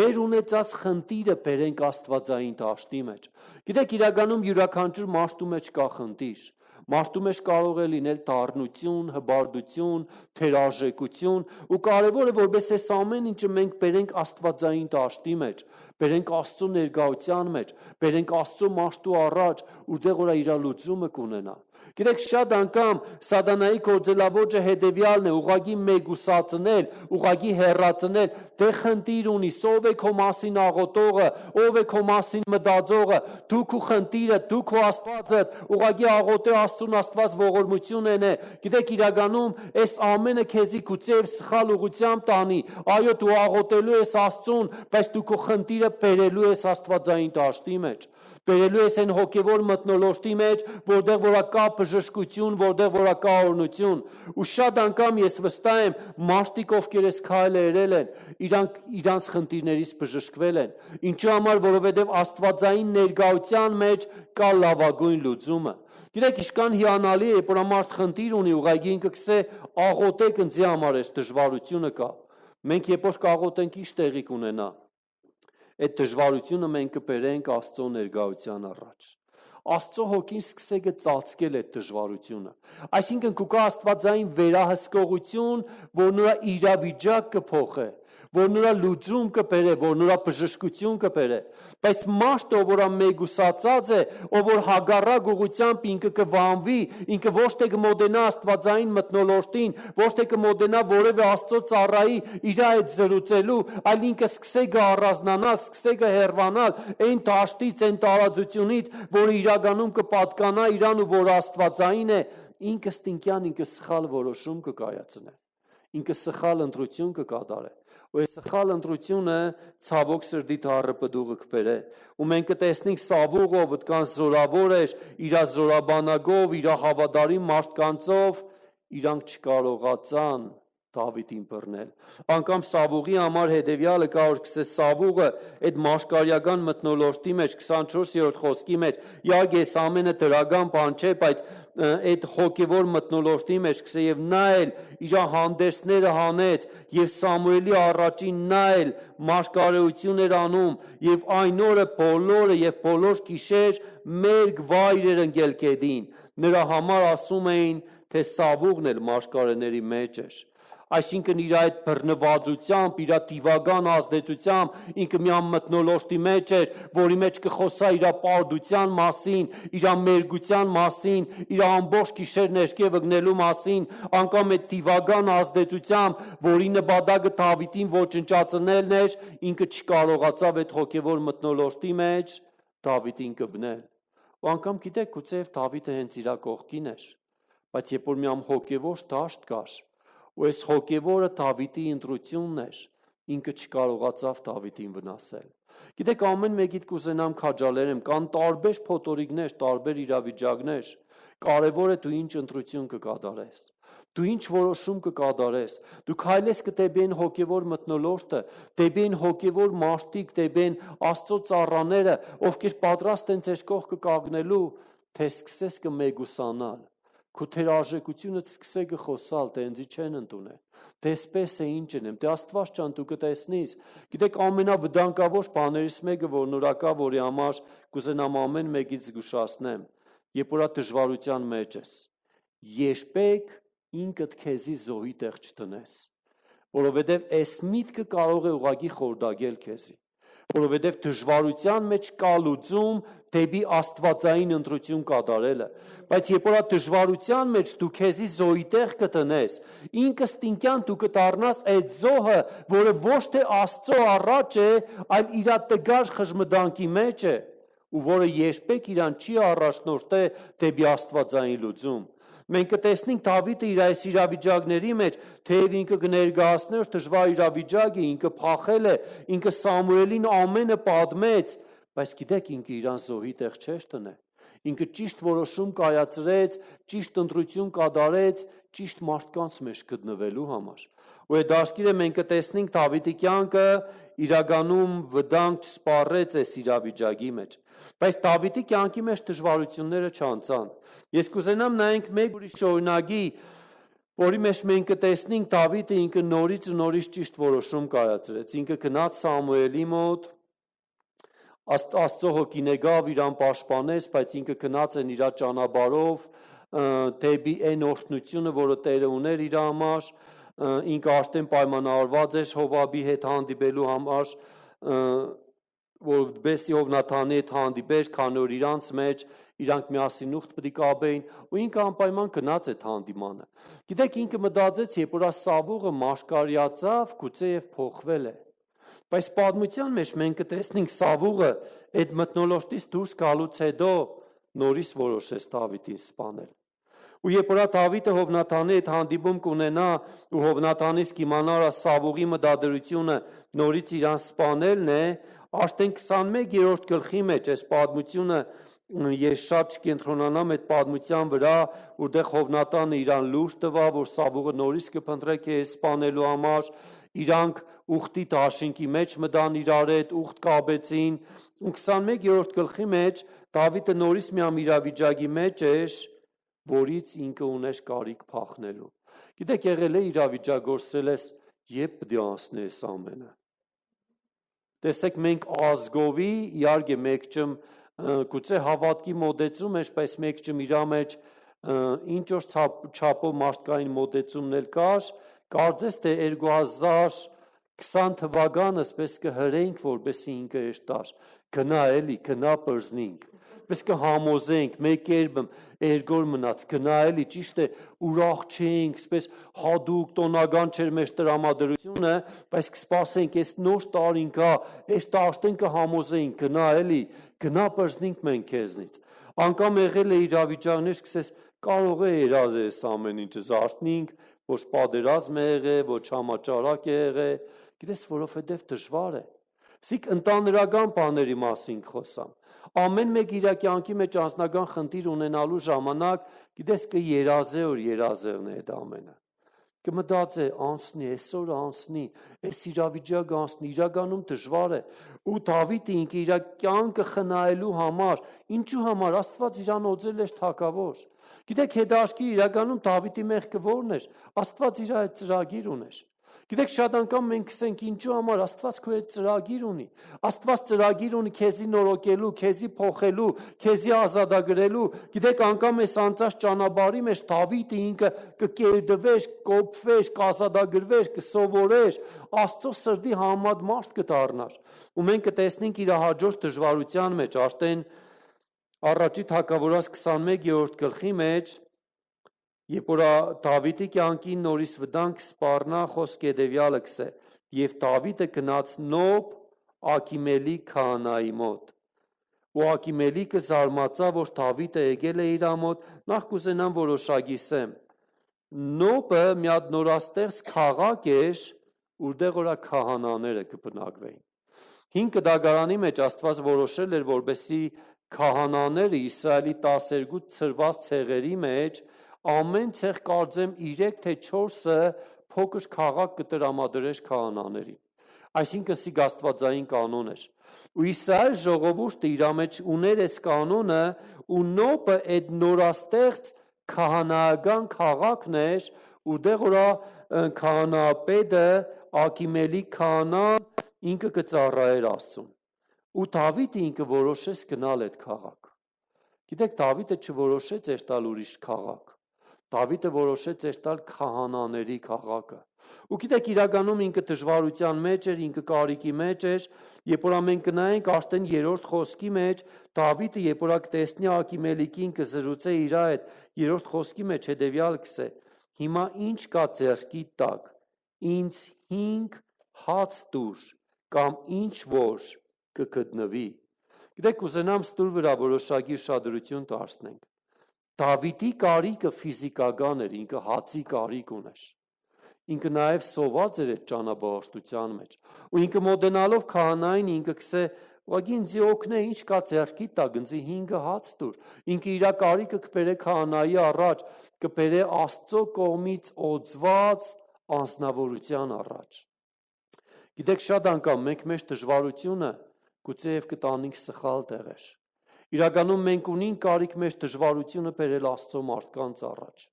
Մեր ունեցած խնդիրը բերենք Աստվածային դաշտի մեջ։ Գիտեք, իրականում յուրաքանչյուր մարդու մեջ կա խնդիր։ Մարդու մեջ կարող է լինել դառնություն, հբարդություն, թերարժեքություն, ու կարևոր է որպես այս ամեն ինչը մենք բերենք Աստվածային դաշտի մեջ, բերենք Աստծո ներկայության մեջ, բերենք Աստծո մաշտու առաջ, որտեղ որ իր լուծումը կունենա։ Գիտեք, շատ անգամ սատանայի գործելավոճը հետևյալն է՝ ուղղակի մեգուսացնել, ուղղակի հեռացնել, դե խնդիր ունիս, ով է քո մասին աղոթողը, ով է քո մասին մտածողը, դու քո խնդիրը, դու քո Աստվածը, ուղղակի աղոթե Աստծուն, Աստված ողորմություն է։ Գիտեք, իրականում այս ամենը քեզի գուցե սխալ ուղղությամբ տանի։ Այո, դու աղոթելու ես Աստծուն, բայց դու քո խնդիրը բերելու ես Աստվածային դաշտի մեջ։ Բերելու ես այն հոգևոր մթնոլորտի մեջ, որտեղ որ կա բժշկություն, որտեղ որ կա օրհնություն։ Ու շատ անգամ ես վստահ եմ, մարդիկ ովքեր այս քայլը երել են, իրանց խնդիրներից բժշկվել են։ Ինչու համար, որովհետև Աստվածային ներկայության մեջ կա լավագույն լուծումը։ Գիտեք, ինչքան հիանալի է, որ մարդ խնդիր ունի, ուղղակի ինքը կսե աղոթեք ինձ համար այս դժվարությունը կա։ Մենք երբ որ կաղոթենք, ինչ տեղի կունենա։ Այդ դժվարությունը մենք կբերենք Աստծո ներկայության առաջ։ Աստծո հոգին սկսե ծածկել այդ դժվարությունը։ Այսինքն կուկա Աստվածային վերահսկողություն, որ նրա իրավիճակ կփոխե, որ նրա լուծում կբերե, որ նրա բժշկություն կբերե։ Բայց մարդը, որ ամեգուսացած է, ով որ հագարակ ուղությամբ ինքը կվանվի, ինքը ոչ թե կմոտենա Աստվածային մթնոլորտին, ոչ թե կմոտենա որևէ Աստծո ծառայի իր այդ զրուցելու, այլ ինքը սկսե կառանձնանալ, սկսե կհեռվանալ այն դաշտից, այն տարածությունից, որը իրականում կպատկանա իրան ու որ Աստվածային է, ինքը ստինքյան, ինքը սխալ որոշում կկայացնե, ինքը սխալ ընտրություն կկատարե։ Ու այս սխալ ընտրությունը ցավոք սրտի դառը պդուղը կբերե։ Ու մենք կտեսնենք Սավուղը, ովքան զորավոր էր, իր զորաբանագով, իր հավատարիմ մարդկանցով, իրանք չկարողացան Դավիթին բռնել։ Անկամ Սավուղի համար հետևյալը կա, որ կսե Սավուղը այդ մաշկարյական մթնոլորտի մեջ 24-րդ խոսքի մեջ, իհարկե այս ամենը դրական բան չէ, բայց այդ հոգևոր մթնոլորտի մեջ կսե եւ նա էլ իր հանդերձները հանեց եւ Սամուելի առաջին նա էլ մաշկարեություն էր անում եւ այն օրը բոլորը եւ բոլոր գիշեր մերկ վայր էր ընկել գետին։ Նրա համար ասում էին, թե Սավուղն էլ մաշկարեների մեջ էր։ Այսինքն իր այդ բռնվածությամբ, իր դիվական ազդեցությամբ ինքը մի մթնոլորտի մեջ էր, որի մեջ կխոսա իր պարտության մասին, իր մերգության մասին, իր ամբողջ գիշեր ներքև ընկնելու մասին, անգամ այդ դիվական ազդեցությամբ, որի նպատակը Դավիթին ոչնչացնելն էր, ինքը չկարողացավ այդ հոգևոր մթնոլորտի մեջ Դավիթին կբնել։ Ու անգամ գիտեք, գուցե Դավիթը հենց իր կողքին էր, բայց երբ որ մի հոգևոր դաշտ կար, ու այս հոգևորը Դավիթի ընտրությունն էր, ինքը չկարողացավ Դավիթին վնասել։ Գիտեք, ամեն մեկիդ կուզենամ քաջալերեմ, կան տարբեր փոթորիկներ, տարբեր իրավիճակներ, կարևոր է դու ինչ ընտրություն կկատարես, դու ինչ որոշում կկատարես, դու քայլես դեպի այն հոգևոր մթնոլորտը, դեպի այն հոգևոր մարդիկ, դեպի այն Աստծո ծառաները, ովքեր պատրաստ են ձեր կողքը կանգնելու, թե սկսես կմեգուսանալ։ Քո թերարժեքությունը սկսե կխոսալ, թե ինձ չեն ընդունել, թե սպես է ինչ եմ, թե Աստված ճան դու կտեսնείς։ Գիտեք, ամենավտանգավոր բաներից մեկը, որ նորակա, որի համար կուզենամ ամեն մեկից զգուշացնեմ, երբ որ դժվարության մեջ ես, երբեք ինքդ քեզի զոհի տեղ չտնես, որովհետև այս միտքը կարող է ուղղակի խորտակել քեզի, որովհետև դժվարության մեջ կա լուծում դեպի աստվածային ընտրություն կատարելը, բայց երբ որ դժվարության մեջ դու քեզի զոհի տեղ կտնես, ինքստինքյան դու կդառնաս այդ զոհը, որը ոչ թե Աստծո առաջ է, այլ իր տգար խժմդանքի մեջ է, ու որը երբեք իրան չի առաջնորդե դեպի աստվածային լուծում։ Մենք կտեսնենք Դավիթը իր այս իրավիճակների մեջ, թեև ինքը կներկայացներ դժվար իրավիճակ է, ինքը փախել է, ինքը Սամուելին ամենը պատմեց, բայց գիտեք ինքը իրան զոհի տեղ չէր տնե։ Ինքը ճիշտ որոշում կայացրեց, ճիշտ ընտրություն կատարեց, ճիշտ մարդկանց մեջ գտնվելու համար։ Ու այդ դաշտիրը մենք կտեսնենք Դավիթի կյանքը իրականում վտանգ սպառեց այս իրավիճակի մեջ։ Բայց Դավիթի կյանքի մեջ դժվարությունները չանցան։ Ես կուզենամ նայենք մեկ ուրիշ օրինակի, որի մեջ մենք կտեսնենք Դավիթը ինքը նորից ու նորից ճիշտ որոշում կայացրեց։ Ինքը գնաց Սամուելի մոտ, Աստծո հոգին եկավ իրան պաշտպանեց, բայց ինքը գնաց են իր ճանապարհով դեպի այն օրհնությունը, որը Տերը ուներ իր համար, ինքը արդեն պայմանավորված էր Հովաբի հետ հանդիպելու համար, որովհետեւ Հովնաթանի հետ հանդիպեր, քանի որ իրանց մեջ իրանք միասին ուխտ պետք է կապեին, ու ինքը անպայման գնաց այդ հանդիմանը։ Գիտեք, ինքը մտածեց, երբ որ Սավուղը մաշկարիացավ, գուցե եւ փոխվել է։ Բայց պատմության մեջ մենք կտեսնենք Սավուղը այդ մթնոլորտից դուրս գալուց հետո նորից որոշեց Դավիթին սպանել։ Ու երբ որ Դավիթը Հովնաթանի հետ հանդիպում կունենա ու Հովնաթանից կիմանար Սավուղի մտադրությունը նորից իրան սպանելն է, արդեն 21-րդ գլխի մեջ այս պատմությունը ես շատ չկենտրոնանամ այդ պատմության վրա, որտեղ Հովնատանը իրան լուր տվավ, որ Սավուղը նորից կփնտրե քեզ սպանելու համար, իրանք ուխտի դաշինքի մեջ մտան իրար հետ, ուխտ կապեցին, ու 21-րդ գլխի մեջ Դավիթը նորից մի իրավիճակի մեջ էր, որից ինքը ուներ կարիք փախնելու։ Գիտեք, եղել է իրավիճակ, որսել ես, երբ պետք է անցնես ամենը։ Տեսեք, մենք ազգովի, իհարկե մեկչմ գուցե հավատքի մոտեցում էր, բայց մեկչմ իր մեջ ինչ որ չափով մարդկային մոտեցումն էլ կար, կարծես թե 2020 թվականը սպես կհրենք, որպեսի ինքը էշտար, գնա էլի, գնա պրզնինք, պես կհամոզենք, մեկ կերպ էրգոր մնաց, գնա էլի, ճիշտ է, ուրախ չենք, սպես հադուկ, տոնական չէր մեր տրամադրությունը, բայց կսպասենք, այս նոր տարին կա, այս տարտեն կհամոզենք, գնա էլի, գնա պրզնինք մենք քեզնից։ Անկամ եղել է իրավիճակներ, սկսես կարող է երազես ամեն ինչը զարթնինք, ոչ պատերազմ է եղել, ոչ համաճարակ է եղել, գիտես, որովհետև դժվար է։ Սիկ ընտանրական բաների մասին խոսամ։ Ամեն մեկ իր կյանքի մեջ անձնական խնդիր ունենալու ժամանակ, գիտես, կերազե որ երազերն է այդ ամենը։ Կմտածե անցնի, այսօր անցնի, այս իրավիճակը անցնի, իրականում դժվար է։ Ու Դավիթը ինքը իր կյանքը խնայելու համար, ինչու համար Աստված իրան օծել էր թագավոր։ Գիտեք, հետաքրքիր իրականում Դավիթի մեղքը ո՞րն էր։ Աստված իր այդ ծրագիր ուներ։ Գիտեք, շատ անգամ մենք կսենք ինչու համար Աստված քո այդ ծրագիր ունի։ Աստված ծրագիր ունի քեզի նորոգելու, քեզի փոխելու, քեզի ազատագրելու։ Գիտեք, անգամ այս անցած ճանապարհի մեջ Դավիթը ինքը կկերդվեր, կոփվեր, կազատագրվեր, կսովորեր, Աստծո սրտի համեմատ մարդ կդառնար։ Ու մենք կտեսնենք իր հաջորդ դժվարության մեջ, արդեն Առաջի թագավորաց 21-րդ գլխի մեջ, երբ որ Դավիթի կյանքին նորից վտանգ սպառնա, խոսք հետևյալը կսե. եւ Դավիթը գնաց Նոբ Աքիմելի քահանայի մոտ։ Ու Աքիմելիկը զարմացավ, որ Դավիթը եկել է իր մոտ, նախ կուզենամ որոշակիսեմ։ Նոբը մի հատ նորաստեղծ քաղաք էր, որտեղ որ քահանաները կբնակվեին։ 5 դագարանի մեջ Աստված որոշել էր, որպեսզի քահանաները Իսրայելի 12 ցրված ցեղերի մեջ ամեն ցեղ կարծեմ 3 թե 4-ը փոքր քաղաք կտրամադրեր քահանաներին։ Այսինքն սիկ աստվածային կանոն էր։ Ու Իսրայել ժողովուրդը իր մեջ ուներ այս կանոնը, ու Նոբը այդ նորաստեղծ քահանայական քաղաքն էր, որտեղ որ քահանապետը Աքիմելի քահանան ինքը կծառայեր Աստծուն։ Ու Դավիթը ինքը որոշեց գնալ այդ քաղաք։ Գիտեք, Դավիթը չորոշեց էր տալ ուրիշ քաղաք։ Դավիթը որոշեց էր տալ քահանաների քաղաքը։ Ու գիտեք, իրականում ինքը դժվարության մեջ էր, ինքը կարիքի մեջ էր, երբ որ մենք կնայենք արդեն 3-րդ խոսքի մեջ, Դավիթը երբ որ կտեսնի Աքիմելիկին կզրուցե իր հետ, 3-րդ խոսքի մեջ հետևյալ կսե. հիմա ինչ կա ձեռքի տակ, ինձ 5 հաց տուր, կամ ինչ որ կգտնվի։ Գիտեք, ուզենամ ստուր վրա որոշակի ուշադրություն դարձնենք։ Դավիթի կարիքը ֆիզիկական էր, ինքը հացի կարիք ուներ։ Ինքը նաև սոված էր այդ ճանապարհորդության մեջ։ Ու ինքը մոտենալով քահանային ինքը կսե, ուղղակի ինձ օգնե, ինչ կա ձեռքի տակ, ինձ 5 հաց տուր։ Ինքը իր կարիքը կբերե քահանայի առաջ, կբերե Աստծո կողմից օծված անձնավորության առաջ։ Գիտեք, շատ անգամ մենք մեր դժվարությունը գուցեև կտանենք սխալ տեղեր։ Իրականում մենք ունենք կարիք մեր դժվարությունը բերել Աստծո մարդկանց առաջ,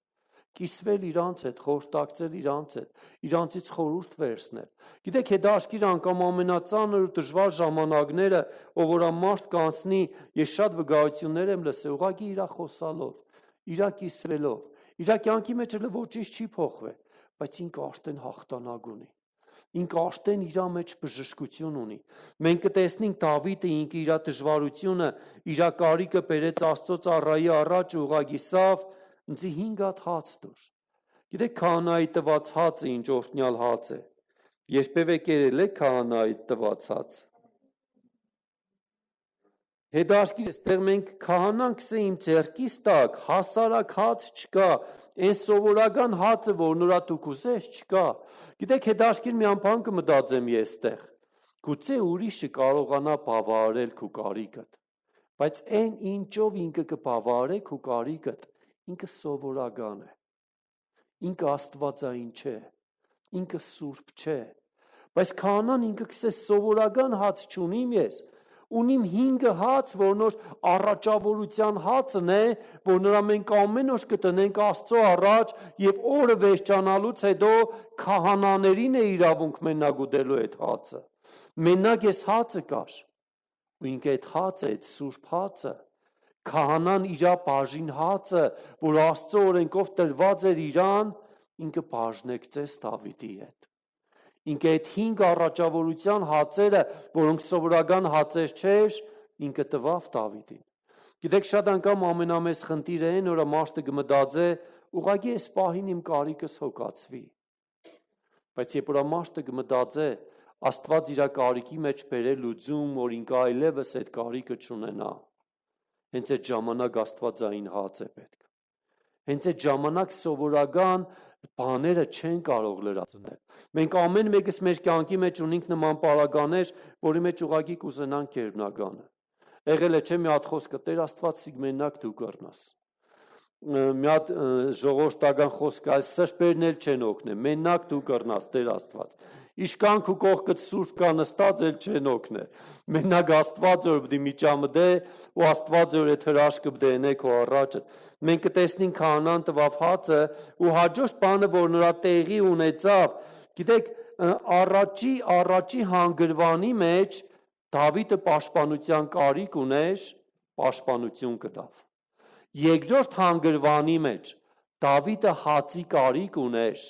կիսվել իրանց հետ, խորհրդակցել իրանց հետ, իրանցից խորհուրդ վերցնել։ Գիտեք, հետաքրքիր անգամ ամենածանր ու դժվար ժամանակները, ով որ մարդ կանցնի, ես շատ վկայություններ եմ լսել, ուղղակի իրա խոսալով, իրա կիսվելով, իրա կյանքի մեջ էլ ոչինչ չի փոխվել, բայց ինքը արդեն հաղթանակ ունի։ Ինքը արդեն իր մեջ բժշկություն ունի։ Մենք կտեսնենք Դավիթը ինքը իր դժվարությունը, իր կարիքը բերեց Աստծո ծառայի առաջ ու ուղղակիսավ, ինձ 5 հատ հաց տուր։ Գիտեք, քահանայի տված հացը ինչ օրհնյալ հաց է։ Երբևէ կերել եք քահանայի տված հաց։ Հետաքրքիր է, այստեղ մենք քահանան կսե իմ ձեռքից տակ, հասարակ հաց չկա, այն սովորական հացը, որ նորա դու կուզես, չկա։ Գիտեք, հետաքրքիր մի բան կմտածեմ ես այստեղ։ Գուցե ուրիշը կարողանա բավարարել քո կարիքդ, բայց այն ինչով ինքը կբավարարի քո կարիքդ, ինքը սովորական է։ Ինքը աստվածային չէ, ինքը սուրբ չէ։ Բայց քահանան ինքը կսե սովորական հաց չունիմ ես, ունիմ 5 հաց, որ նոր առաջավորության հացն է, որ նրա մենք ամեն օր կտնենք Աստծո առաջ եւ օրը վերջանալուց հետո քահանաներին է իրավունք մենակ ուտելու այդ հացը։ Մենակ այս հացը կար։ Ու ինքը այդ հացը, այդ սուրբ հացը, քահանան իր բաժին հացը, որ Աստծո օրենքով տրված էր իրան, ինքը բաժնեկցեց Դավիթի հետ։ Ինքը այդ 5 առաջավորության հացերը, որոնք սովորական հացեր չէր, ինքը տվավ Դավիթին։ Գիտեք, շատ անգամ ամենամեծ խնդիրը այն, որ մարդը կմտածե, ուղղակի այս պահին իմ կարիքս հոգացվի։ Բայց երբ որ մարդը կմտածե, Աստված իր կարիքի մեջ բերել լուծում, որ ինքը այլևս այդ կարիքը չունենա, հենց այդ ժամանակ աստվածային հաց է պետք։ Հենց այդ ժամանակ սովորական բաները չեն կարող լրացնել։ Մենք ամեն մեկս մեր կյանքի մեջ ունենք նման պարագաներ, որի մեջ ուղղակի կուզենանք կերնականը։ Եղել է չէ մի հատ խոսքը Տեր Աստված սիկ մենակ դու կռնաս։ Մի հատ ժողովրդական խոսք այլ սրբերն էլ չեն օգնե, մենակ դու կռնաս Տեր Աստված։ Իշքան քու կողքդ սուրբ կա նստած էլ չեն օգնե։ Մենակ Աստված որ պիտի միջամտե ու Աստված որ այդ հրաշքը պիտի ընե քո առաջը։ Մենք կտեսնենք քահանան տվավ հացը ու հաջորդ բանը որ նրա տեղի ունեցավ, գիտեք, առաջի հանգրվանի մեջ Դավիթը պաշտպանության կարիք ուներ, պաշտպանություն կտավ։ Երկրորդ հանգրվանի մեջ Դավիթը հացի կարիք ուներ։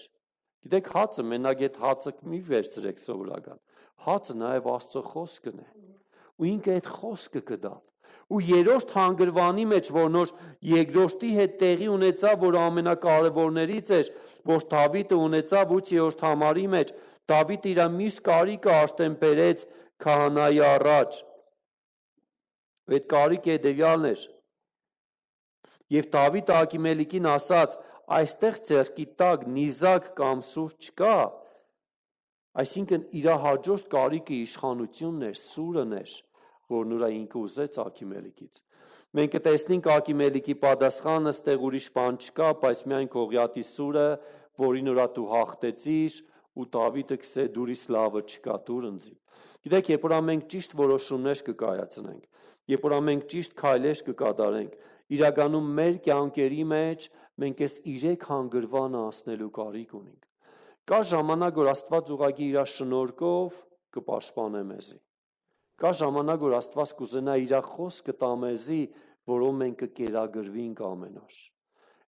Գիտեք, հացը մենակ այդ հացը մի վերցրեք սովորական։ Հացը նաև Աստծո խոսքն է։ Ու ինքը այդ խոսքը կտավ։ Ու երրորդ հանգրվանի մեջ, որ նոր երկրորդի հետ տեղի ունեցավ, որ ամենակարևորներից էր, որ Դավիթը ունեցավ 8-րդ համարի մեջ, Դավիթը իր մյուս կարիքը արդեն բերեց քահանայի առաջ։ Այդ կարիքը հետևյալն էր։ Եվ Դավիթը Աքիմելիկին ասաց. այստեղ ձեռքի տակ նիզակ կամ սուր չկա, այսինքն իր հաջորդ կարիքը իշխանությունն էր, սուրն էր, որ նրա ինքը ուզեց Աքիմելիկից։ Մենք կտեսնենք Աքիմելիկի պատասխանը, ստեղ ուրիշ բան չկա, բայց միայն Գողիաթի սուրը, որին նրա դու հաղթեցիր, ու Դավիթը կսե դուրիս լավը չկա, դուր ընձի։ Գիտեք, երբ որ մենք ճիշտ որոշումներ կկայացնենք, երբ որ մենք ճիշտ քայլեր կկատարենք, իրականում մեր կյանքերի մեջ մենք այս 3 հանգրվանը անցնելու կարիք ունենք։ Կա ժամանակ, որ Աստված ուղղակի իր շնորհքով կպաշտպանե մեզի։ Կա ժամանակ, որ Աստված կուզենա իր խոսքը տա մեզի, որով մենք կկերակրվենք ամեն օր։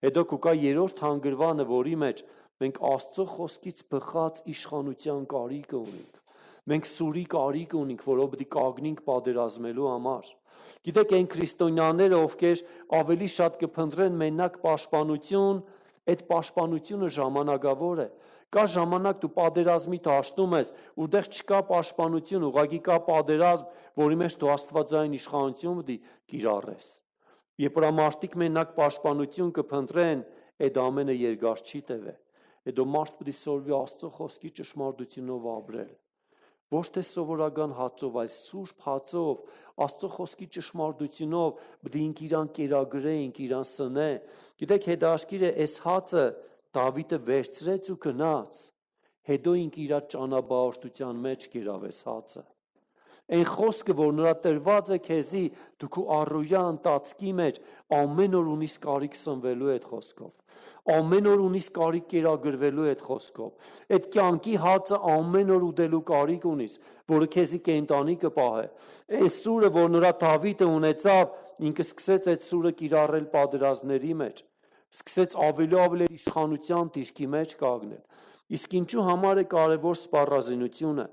Հետո կուկա երրորդ հանգրվանը, որի մեջ մենք Աստծո խոսքից բխած իշխանության կարիք ունենք։ Մենք սուրի կարիք ունենք, որով պետք է կանգնենք պատերազմելու համար։ Գիտեք, այն քրիստոնյաները, ովքեր ավելի շատ կփնտրեն մենակ պաշտպանություն, այդ պաշտպանությունը ժամանակավոր է։ Կա ժամանակ դու պատերազմի դաշտում ես, ուտեղ չկա պաշտպանություն, ուղղակի կա պատերազմ, որի մեջ դու աստվածային իշխանություն պետք է կիրառես։ Երբ որ մարդիկ մենակ պաշտպանություն կփնտրեն, այդ ամենը երկար չի տևե։ Հետո մարդ պետք է սորվի Աստծո խոսքի ճշմարտությունով ապրել։ Ոչ թե սովորական հացով, այլ սուրբ հացով, Աստծո խոսքի ճշմարտությունով պետք է իրան կերակրեինք, իրան սնե։ Գիտեք, հետաքրքիր է, այս հացը Դավիթը վերցրեց ու գնաց, հետո ինք իր ճանապարհորդության մեջ կերավ այս հացը։ Այն խոսքը, որ նրա տրված է քեզի, դու քո առօրյա ընթացքի մեջ ամեն օր ունիս կարիք սնվելու այդ խոսքով։ Ամեն օր ունիս կարիք կերակրվելու այդ խոսքով։ Այդ կյանքի հացը ամեն օր ուտելու կարիք ունիս, որը քեզի կենտանի կպահե։ Այն սուրը, որ նրա Դավիթը ունեցավ, ինքը սկսեց այդ սուրը կիրառել պատերազմների մեջ։ Սկսեց ավելի իշխանության դիրքի մեջ կանգնել։ Իսկ ինչու համար է կարևոր սպառազինությունը։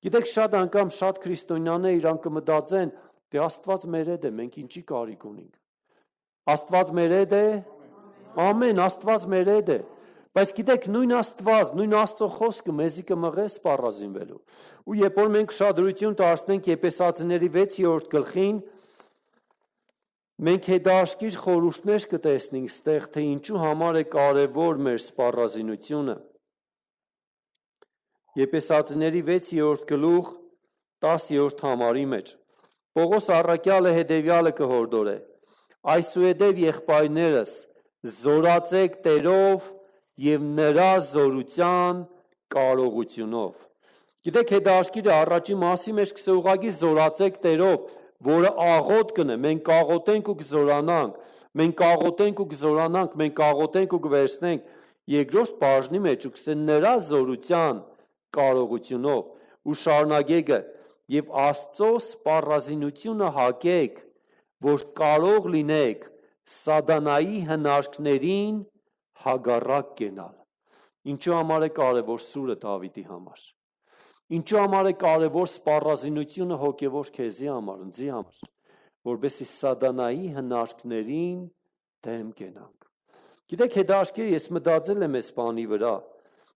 Գիտեք, շատ անգամ շատ քրիստոնյաներ իրան կմտածեն, դե Աստված մեր հետ է, մենք ինչի կարիք ունենք։ Աստված մեր հետ է։ Ամեն, Աստված մեր հետ է։ Բայց գիտեք, նույն Աստված, նույն Աստծո խոսքը մեզի կմղե սպառազինվելու։ Ու երբ որ մենք շադրություն դարձնենք Եփեսացիների 6-րդ գլխին, մենք հետաքրքիր խորհուրդներ կտեսնենք ստեղ, թե ինչու համար է կարևոր մեր սպառազինությունը։ Եփեսացիների 6-րդ գլուխ 10-րդ համարի մեջ Պողոս առաքյալը հետևյալը կհորդորե. այսուհետև եղբայրներս զորացեք Տերով եւ նրա զորության կարողությունով։ Գիտեք, հետաքրքիր է, առաջի մասի մեջ կսողագի զորացեք Տերով, որը աղոտ կնե, մենք կաղոտենք ու կզորանանք, մենք կաղոտենք ու կզորանանք, մենք կաղոտենք ու կվերցնենք։ Երկրորդ բաժնի մեջ ու կսեն նրա զորության կարողությունով ու շարունակեգը եւ Աստծո սպառազինությունը հագեք, որ կարող լինեք սատանայի հնարքներին հագառակ կենալ։ Ինչու համար է կարևոր սուրը Դավիթի համար։ Ինչու համար է կարևոր սպառազինությունը հոգևոր քեզի համար, ընձի համար, որովհետեւ սատանայի հնարքներին դեմ կենանք։ Գիտեք, հետաքրքիր, ես մտածել եմ այս բանի վրա,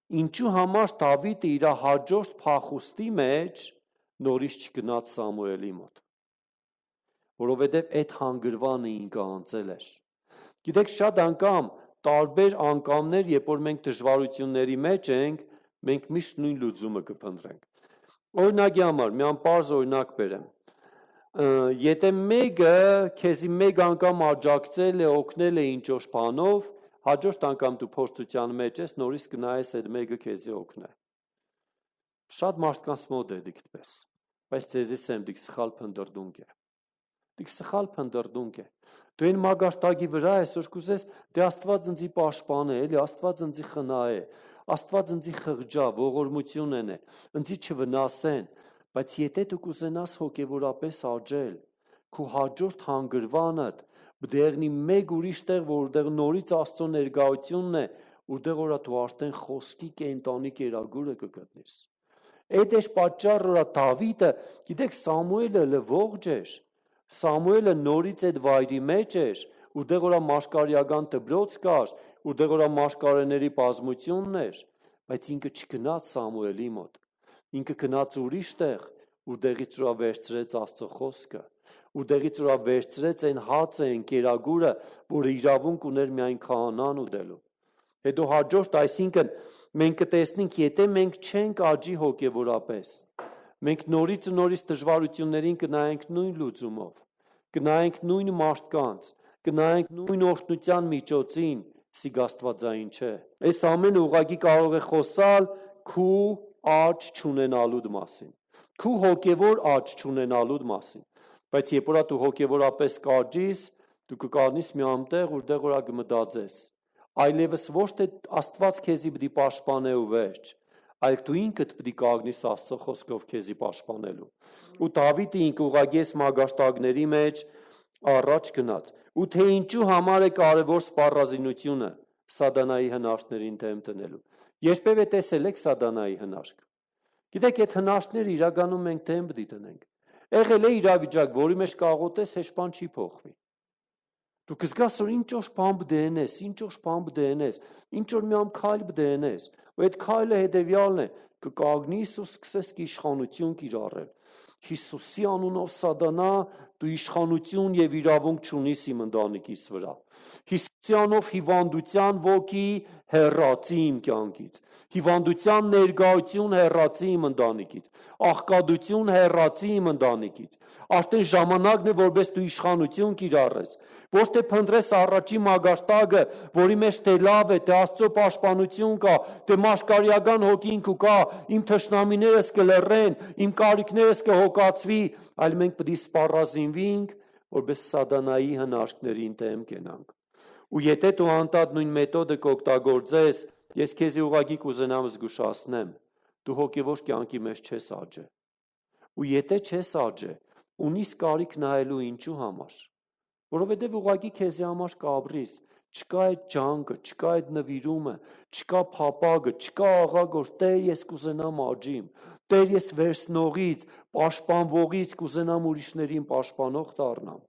ինչու համար Դավիթը իր հաջորդ փախուստի մեջ նորից չգնաց Սամուելի մոտ, որովհետև այդ հանգրվանը ինքը անցել էր։ Գիտեք, շատ անգամ տարբեր անգամներ, երբ որ մենք դժվարությունների մեջ ենք, մենք միշտ նույն լուծումը կփնտրենք։ Օրինակի համար, մի անպարզ օրինակ բերեմ։ Եթե մեկը քեզի մեկ անգամ աջակցել է, օգնել է ինչ-որ բանով, հաջորդ անգամ դու փորձության մեջ ես, նորից գնայես այդ մեկը քեզի օգնե։ Շատ մարդկանց մոտ է դիքտպես, բայց ձեզի սեմ դիք սխալ փնդրդունք է։ Դիք սխալ փնդրդունք է։ Դու այն մագարտակի վրա ես, որ կուզես, դե Աստված ինձի պաշտպան է, էլի Աստված ինձի խնա է, Աստված ինձի խղճա, ողորմություն է, ինձի չվնասեն, բայց եթե դու կուզենաս հոգևորապես աճել, քո հաջորդ հանգրվանդ բդերնի մեկ ուրիշ տեղ, որտեղ նորից Աստծո ներկայությունն է, որտեղ որ դու արդեն խոսքի կենտանի կերակուրը կգտնես։ Այդ է պատճառը, որ Դավիթը, գիտեք, Սամուելը լվողջ էր, Սամուելը նորից այդ վայրի մեջ էր, որտեղ որ մաշկարիական դպրոց կար, որտեղ որ մաշկարեների բազմությունն էր, բայց ինքը չգնաց Սամուելի մոտ։ Ինքը գնաց ուրիշ տեղ, որտեղից ուրա վերցրեց Աստծո խոսքը, որտեղից ուրա վերցրեց այն հացը, այն կերակուրը, որը իրավունք ուներ միայն քահանան ուտելու։ Հետո հաջորդ, այսինքն մենք կտեսնենք, եթե մենք չենք աճի հոգևորապես, մենք նորից ու նորից դժվարություններին կնայենք նույն լուծումով, կնայենք նույն մարդկանց, կնայենք նույն օրհնության միջոցին, սիկ աստվածային չէ։ Այս ամենը ուղղակի կարող է խոսալ քու աճ չունենալուդ մասին, քու հոգևոր աճ չունենալուդ մասին, բայց երբ որ դու հոգևորապես կաճիս, դու կկանգնես մի ամտեղ, որտեղ որ կմտածես, այլևս ոչ թե Աստված քեզի պիտի պաշտպանե ու վերջ, այլ դու ինքդ պիտի կանգնես Աստծո խոսքով քեզի պաշտպանելու։ Ու Դավիթը ինքը ուղղակի այս մագարտակների մեջ առաջ գնաց։ ու թե ինչու համար է կարևոր սպառազինությունը սատանայի հնարքներին դեմ տնելու։ Երբևէ տեսել եք սատանայի հնարք։ Գիտեք, այդ հնարքները իրականում մենք դեմ պիտի տնենք։ Եղել է իրավիճակ, որի մեջ կաղոտես, հեչ բան չի փոխվի։ Դու կզգաս, որ ինչ որ բան բդենես, ինչ որ բան բդենես, ինչ որ մի ամ քայլ բդենես, ու այդ քայլը հետևյալն է, կկանգնես ու սկսես իշխանություն կիրառել։ Հիսուսի անունով սատանա, դու իշխանություն եւ իրավունք չունիս իմ ընտանիքիս վրա։ Հիսուսի անունով հիվանդության ոգի հեռացի իմ կյանքից։ Հիվանդության ներգայություն հեռացի իմ ընտանիքից։ Աղքատություն հեռացի իմ ընտանիքից։ Արդեն ժամանակն է, որպես դու իշխանություն կիրառես։ Ոչ թե փնտրես առաջի մագարտակը, որի մեջ թե լավ է, թե Աստծո պաշտպանություն կա, թե մաշկարիական հոգին կա, իմ թշնամիներս կլռեն, իմ կարիքներս կհոգացվի, այլ մենք պետք է սպառազինվենք, որպես սատանայի հնարքներին դեմ կենանք։ Ու եթե դու անդադ նույն մեթոդը կօգտագործես, ես քեզ ուղղակի կուզենամ զգուշացնեմ, դու հոգևոր կյանքի մեջ չես աճե։ Ու եթե չես աճե, ունիս կարիք նայելու ինչու համար, որովհետև ուղղակի քեզի համար կաբրիս, չկա այդ ջանքը, չկա այդ նվիրումը, չկա փապագը, չկա աղագոր, Տեր ես կուզենամ աճիմ, Տեր ես վերցնողից, պաշտպանվողից կուզենամ ուրիշներին պաշտպանող դառնամ։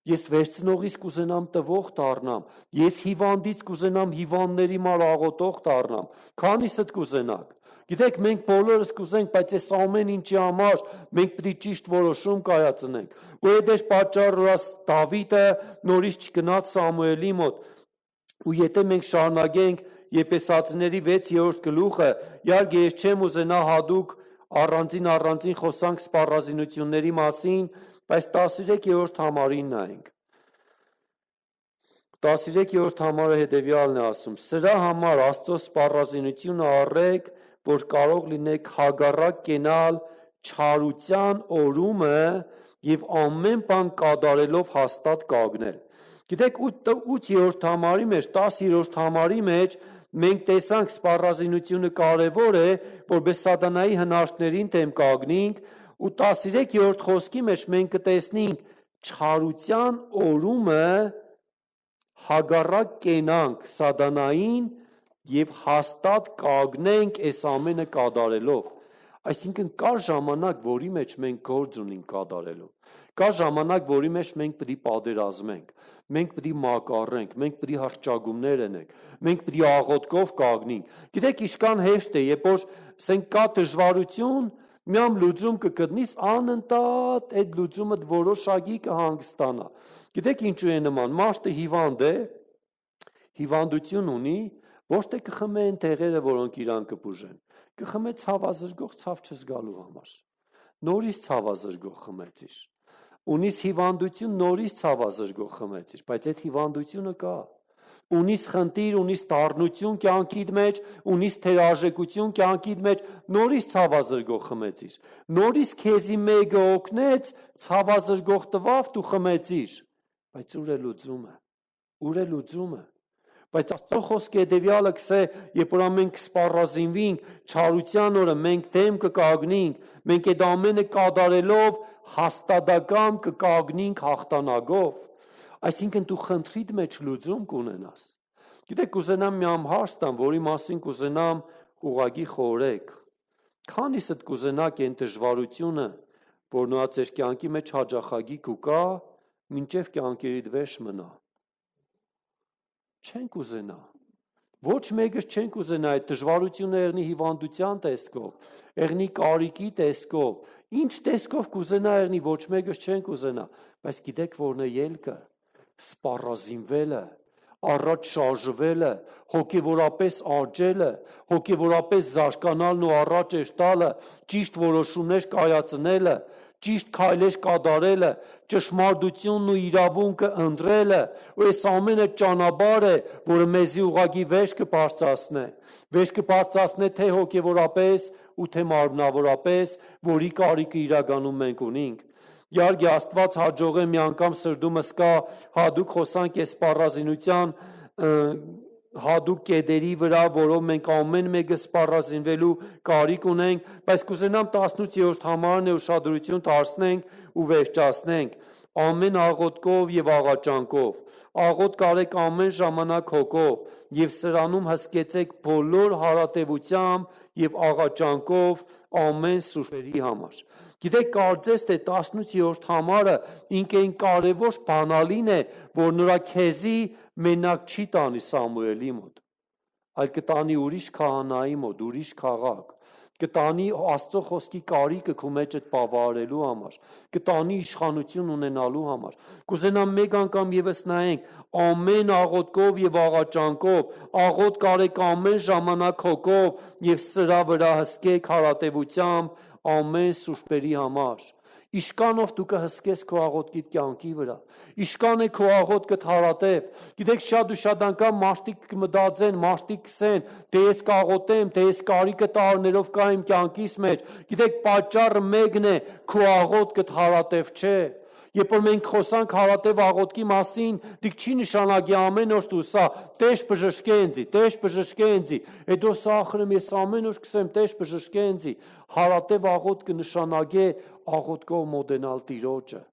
Ես վերցնողից կուզենամ տվող դառնամ, ես հիվանդից կուզենամ հիվանդների մար աղոտող դառնամ, քանիսդ կուզենաք։ Գիտեք, մենք բոլորս կուզենք, բայց այս ամեն ինչի համար մենք պետք է ճիշտ որոշում կայացնենք։ Ու այդ է պատճառը Դավիթը նորից չգնաց Սամուելի մոտ։ Ու եթե մենք շարունակենք Եփեսացիների 6-րդ գլուխը, իհարկե ես չեմ ուզենա հատուկ առանձին խոսանք սպառազինությունների մասին, բայց 13-րդ համարին նայենք։ 13-րդ համարը հետևյալն է ասում. սրա համար Աստծո սպառազինությունը առեք, որ կարող լինեք հագառակ կենալ չարության օրումը եւ ամեն բան կատարելով հաստատ կանգնել։ Գիտեք, 8-րդ համարի մեջ, 10-րդ համարի մեջ մենք տեսանք սպառազինությունը կարևոր է, որպես սատանայի հնարքներին դեմ կանգնենք, ու 13-րդ խոսքի մեջ մենք կտեսնենք չարության օրումը հագառակ կենանք սատանային եւ հաստատ կանգնենք այս ամենը կատարելով։ Այսինքն կա ժամանակ, որի մեջ մենք գործ ունենք կատարելու։ Կա ժամանակ, որի մեջ մենք պետք է պատերազմենք, մենք պետք է մակառենք, մենք պետք է հռչակումներ ունենք, մենք պետք է աղոթքով կանգնենք։ Գիտեք, ինչքան հեշտ է, երբ որ ասենք կա դժվարություն, միամ լուծում կգտնես, անընդհատ այդ լուծումը որոշակի կհանգստանա։ Գիտեք ինչու է նման, մարդը հիվանդ է, հիվանդություն ունի, ոչ թե կխմե այն տեղերը, որոնք իրան կբուժեն, կխմե ցավազրգող ցավ չզգալու համար։ Նորից ցավազրգող խմեցիր։ Ունիս հիվանդություն, նորից ցավազրգող խմեցիր, բայց այդ հիվանդությունը կա։ Ունիս խնդիր, ունիս դառնություն կյանքիդ մեջ, ունիս թերարժեքություն կյանքիդ մեջ, նորից ցավազրգող խմեցիր։ Նորից քեզի մեկը օգնեց, ցավազրգող տվավ, դու խմեցիր։ Բայց ուր է լուծումը։ Ուր է լուծումը։ Բայց Աստծո խոսքը հետևյալը կսե, երբ որ մենք սպառազինվենք չարության օրը, մենք դեմ կկանգնենք, մենք այդ ամենը կատարելով հաստատակամ կկանգնենք հաղթանակով։ Այսինքն դու խնդրիդ մեջ լուծում կունենաս։ Գիտեք, կուզենամ մի հարց տամ, որի մասին կուզենամ ուղղակի խորհեք։ Քանիսդ կուզենաք այն դժվարությունը, որ նույն ձեր կյանքի մեջ հաջախագի կուկա, մինչև կյանքերիդ վեշ մնա։ Չենք ուզենա։ Ոչ մեկս չենք ուզենա այդ դժվարությունը եղնի հիվանդության տեսքով, եղնի կարիքի տեսքով, ինչ տեսքով կուզենա եղնի, ոչ մեկս չենք ուզենա, բայց գիտեք որն է ելքը, սպառազինվելը, առաջ շարժվելը, հոգևորապես աճելը, հոգևորապես զարգանալն ու առաջ տալը, ճիշտ որոշումներ կայացնելը, ճիշտ քայլեր կատարելը, ճշմարտությունն ու իրավունքը ընտրելը, ու այս ամենը ճանապարհ է, որը մեզի ուղղակի վեճ կբարձրացնե։ Վեճ կբարձրացնե թե հոգևորապես ու թե մարմնավորապես, որի կարիքը իրականում մենք ունենք։ Իհարկե Աստված հաջողե մի անգամ սրտումս կա հadouk խոսանք այս սպառազինության հadouk կետերի վրա, որով մենք ամեն մեկը սպառազինվելու կարիք ունենք, բայց կուզենամ 18-րդ համարն է ուշադրություն դարձնենք ու վերջացնենք։ ամեն աղոթքով եւ աղաչանքով, աղոթք արեք ամեն ժամանակ հոգով եւ սրանում հսկեցեք բոլոր հարատեվությամբ եւ աղաչանքով ամեն սուրբերի համար։ Գիտեք, կարծես թե 18-րդ համարը ինքն կարևոր բանալին է, որ նրա քեզի մենակ չի տանի Սամուելի մոտ, այլ կտանի ուրիշ քահանայի մոտ, ուրիշ քաղաք, կտանի Աստծո խոսքի կարիքը քո մեջդ բավարարելու համար, կտանի իշխանություն ունենալու համար։ Կուզենամ մեկ անգամ եւս նայենք, ամեն աղոթքով եւ աղաչանքով, աղոթք արեք ամեն ժամանակ հոգով եւ սրա վրա հսկեք հարատեվությամբ ամեն սուրբերի համար։ Իշկանով դու կհսկես քո աղոթքի կյանքի վրա։ Իշկան է քո աղոթքը հարատև։ Գիտեք, շատ ու շատ անգամ մարդիկ կմտածեն, մարդիկ կսեն, թե ես կաղոթեմ, թե ես կարիքը տարիներով կա իմ կյանքիս մեջ։ Գիտեք, պատճառը մեկն է, քո աղոթքը հարատև չէ։ Երբ որ մենք խոսանք հարատև աղոթքի մասին, դիք չի նշանակի ամեն օր դու սա տեշ բժշկենձի, տեշ բժշկենձի, հետո սա ախրեմ ես ամեն օր կսեմ տեշ բժշկենձի։ Հարատև աղոթքը նշանակե աղոթքով մոտենալ Տիրոջը։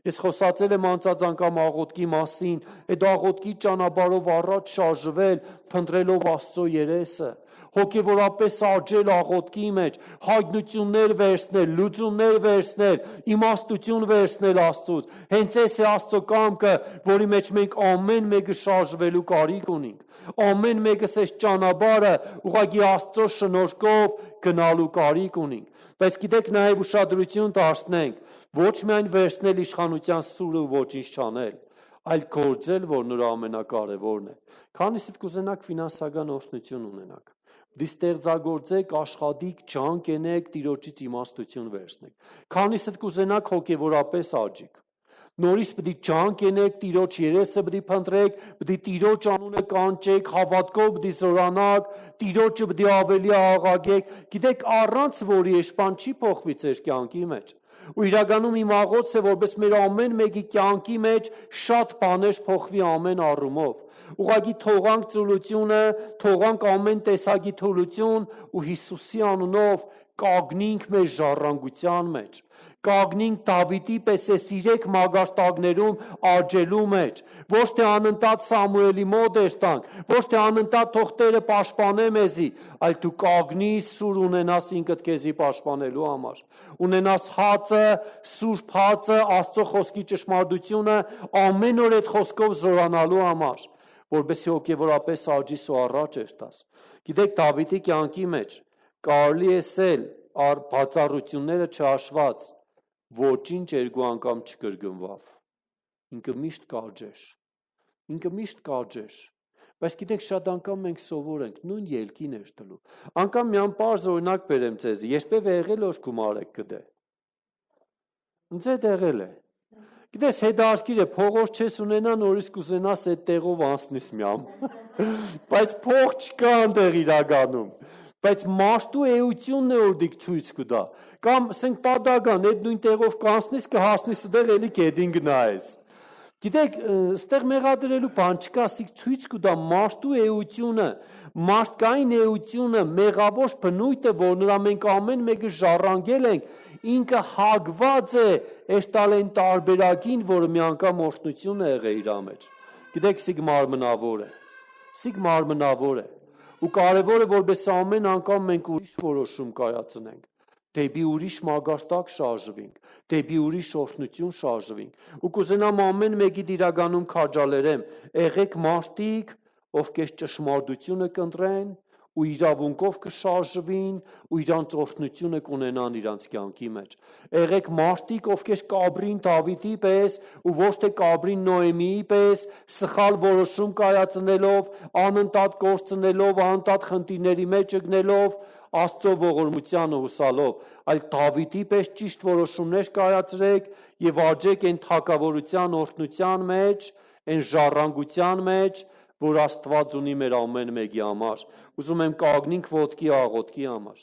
Ես խոսացել եմ անցած անգամ աղոթքի մասին, այդ աղոթքի ճանապարհով առաջ շարժվել, փնտրելով Աստծո երեսը, հոգևորապես աճել աղոթքի մեջ, հայտնություններ վերցնել, լուծումներ վերցնել, իմաստություն վերցնել Աստծուց։ Հենց այս է Աստծո կամքը, որի մեջ մենք ամեն մեկը շարժվելու կարիք ունենք։ Ամեն մեկս այս ճանապարհը ուղղակի Աստծո շնորհքով գնալու կարիք ունենք։ Բայց գիտեք, նաև ուշադրություն դարձնենք, ոչ միայն վերցնել իշխանության սուրը ու ոչինչ չանել, այլ գործել, որ նրա ամենակարևորն է։ Քանիսիդ կուզենաք ֆինանսական օրհնություն ունենաք, դի ստեղծագործեք, աշխատիկ, ջանք ենեք, Տիրոջից իմաստություն վերցնեք։ Քանիսիդ կուզենաք հոգևորապես աճիկ, նորից պետք է ջանք ենեք, Տիրոջ երեսը պետք է փնտրեք, պետք է Տիրոջ անունը կանչեք, հավատքով պետք է զորանաք, Տիրոջը պետք է ավելի աղաղեք։ Գիտեք, առանց որի էշպան չի փոխվի ձեր կյանքի մեջ։ Ու իրականում իմ աղոթս է, որպես մեր ամեն մեկի կյանքի մեջ շատ բաներ փոխվի ամեն առումով։ Ուղղակի թողանք ծուլությունը, թողանք ամեն տեսակի թուլություն ու Հիսուսի անունով կանգնենք մեր ժառանգության մեջ, կանգնենք Դավիթի պես այս 3 մագարտակներում աճելու մեջ, ոչ թե անընդհատ Սամուելի մոտ երթանք, ոչ թե անընդհատ թող Տերը պաշտպանե մեզի, այլ դու կանգնείς սուր ունենաս ինքդ քեզի պաշտպանելու համար, ունենաս հացը, սուրբ հացը, Աստծո խոսքի ճշմարտությունը, ամեն օր այդ խոսքով զորանալու համար, որովհետեւ հոգեվորապես աճիս ու առաջ երթաս։ Գիտեք, Դավիթի կյանքի մեջ կարելի է ասել, առ բացառությունները չհաշված, ոչինչ երկու անգամ չկրկնվավ։ Ինքը միշտ կարճեր։ Ինքը միշտ կարճեր։ Բայց գիտեք, շատ անգամ մենք սովոր ենք նույն ելքին էր տալու։ Անգամ մի անպարզ օրինակ բերեմ ձեզ, երբևէ եղել որ գումարեք գտե։ Ինձ հետ եղել է։ Գիտես, հետաքրքիր է, փողոց չես ունենա, նորից կուզենաս այդ տեղով անցնես միամ։ Բայց փող չկա այնտեղ իրականում։ Բայց մարդու էությունն է որ դիք ցույց կտա։ Կամ ասենք պատական այդ նույն տեղով կանցնես կհասնես դեռ էլի կեդին գնայես։ Գիտեք, ստեղ մեղադրելու բան չկա, ասիկ ցույց կտա մարդու էությունը, մարդկային էությունը, մեղավոր բնույթը, որ նրա մենք ամեն մեկը ժառանգել ենք, ինքը հագված է այս տալեն տարբերակին, որը մի անգամ օրհնություն է եղել իր մեջ։ Գիտեք, սիկ մարմնավոր է։ Սիկ մարմնավոր է։ Ու կարևորը որպես ամեն անգամ մենք ուրիշ որոշում կայացնենք, դեպի ուրիշ մագարտակ շարժվենք, դեպի ուրիշ օրհնություն շարժվենք։ Ու կուզենամ ամեն մեկի իրականում քաջալերեմ, եղեք մարդիկ, ովքեր ճշմարտությունը կընտրեն ու իրավունքով կշարժվին ու իրանց օրհնությունը կունենան իրանց կյանքի մեջ։ Եղեք մարդիկ, ովքեր կաբրին Դավիթի պես ու ոչ թե կաբրին Նոեմիի պես, սխալ որոշում կայացնելով, անընդհատ կորցնելով, անընդհատ խնդիրների մեջ ընկնելով, Աստծո ողորմությանը հուսալով, այլ Դավիթի պես ճիշտ որոշումներ կայացրեք եւ աճեք այն թագավորության օրհնության մեջ, այն ժառանգության մեջ, որ Աստված ունի մեր ամեն մեկի համար։ Ուզում եմ կանգնենք ոտքի աղոթքի համար։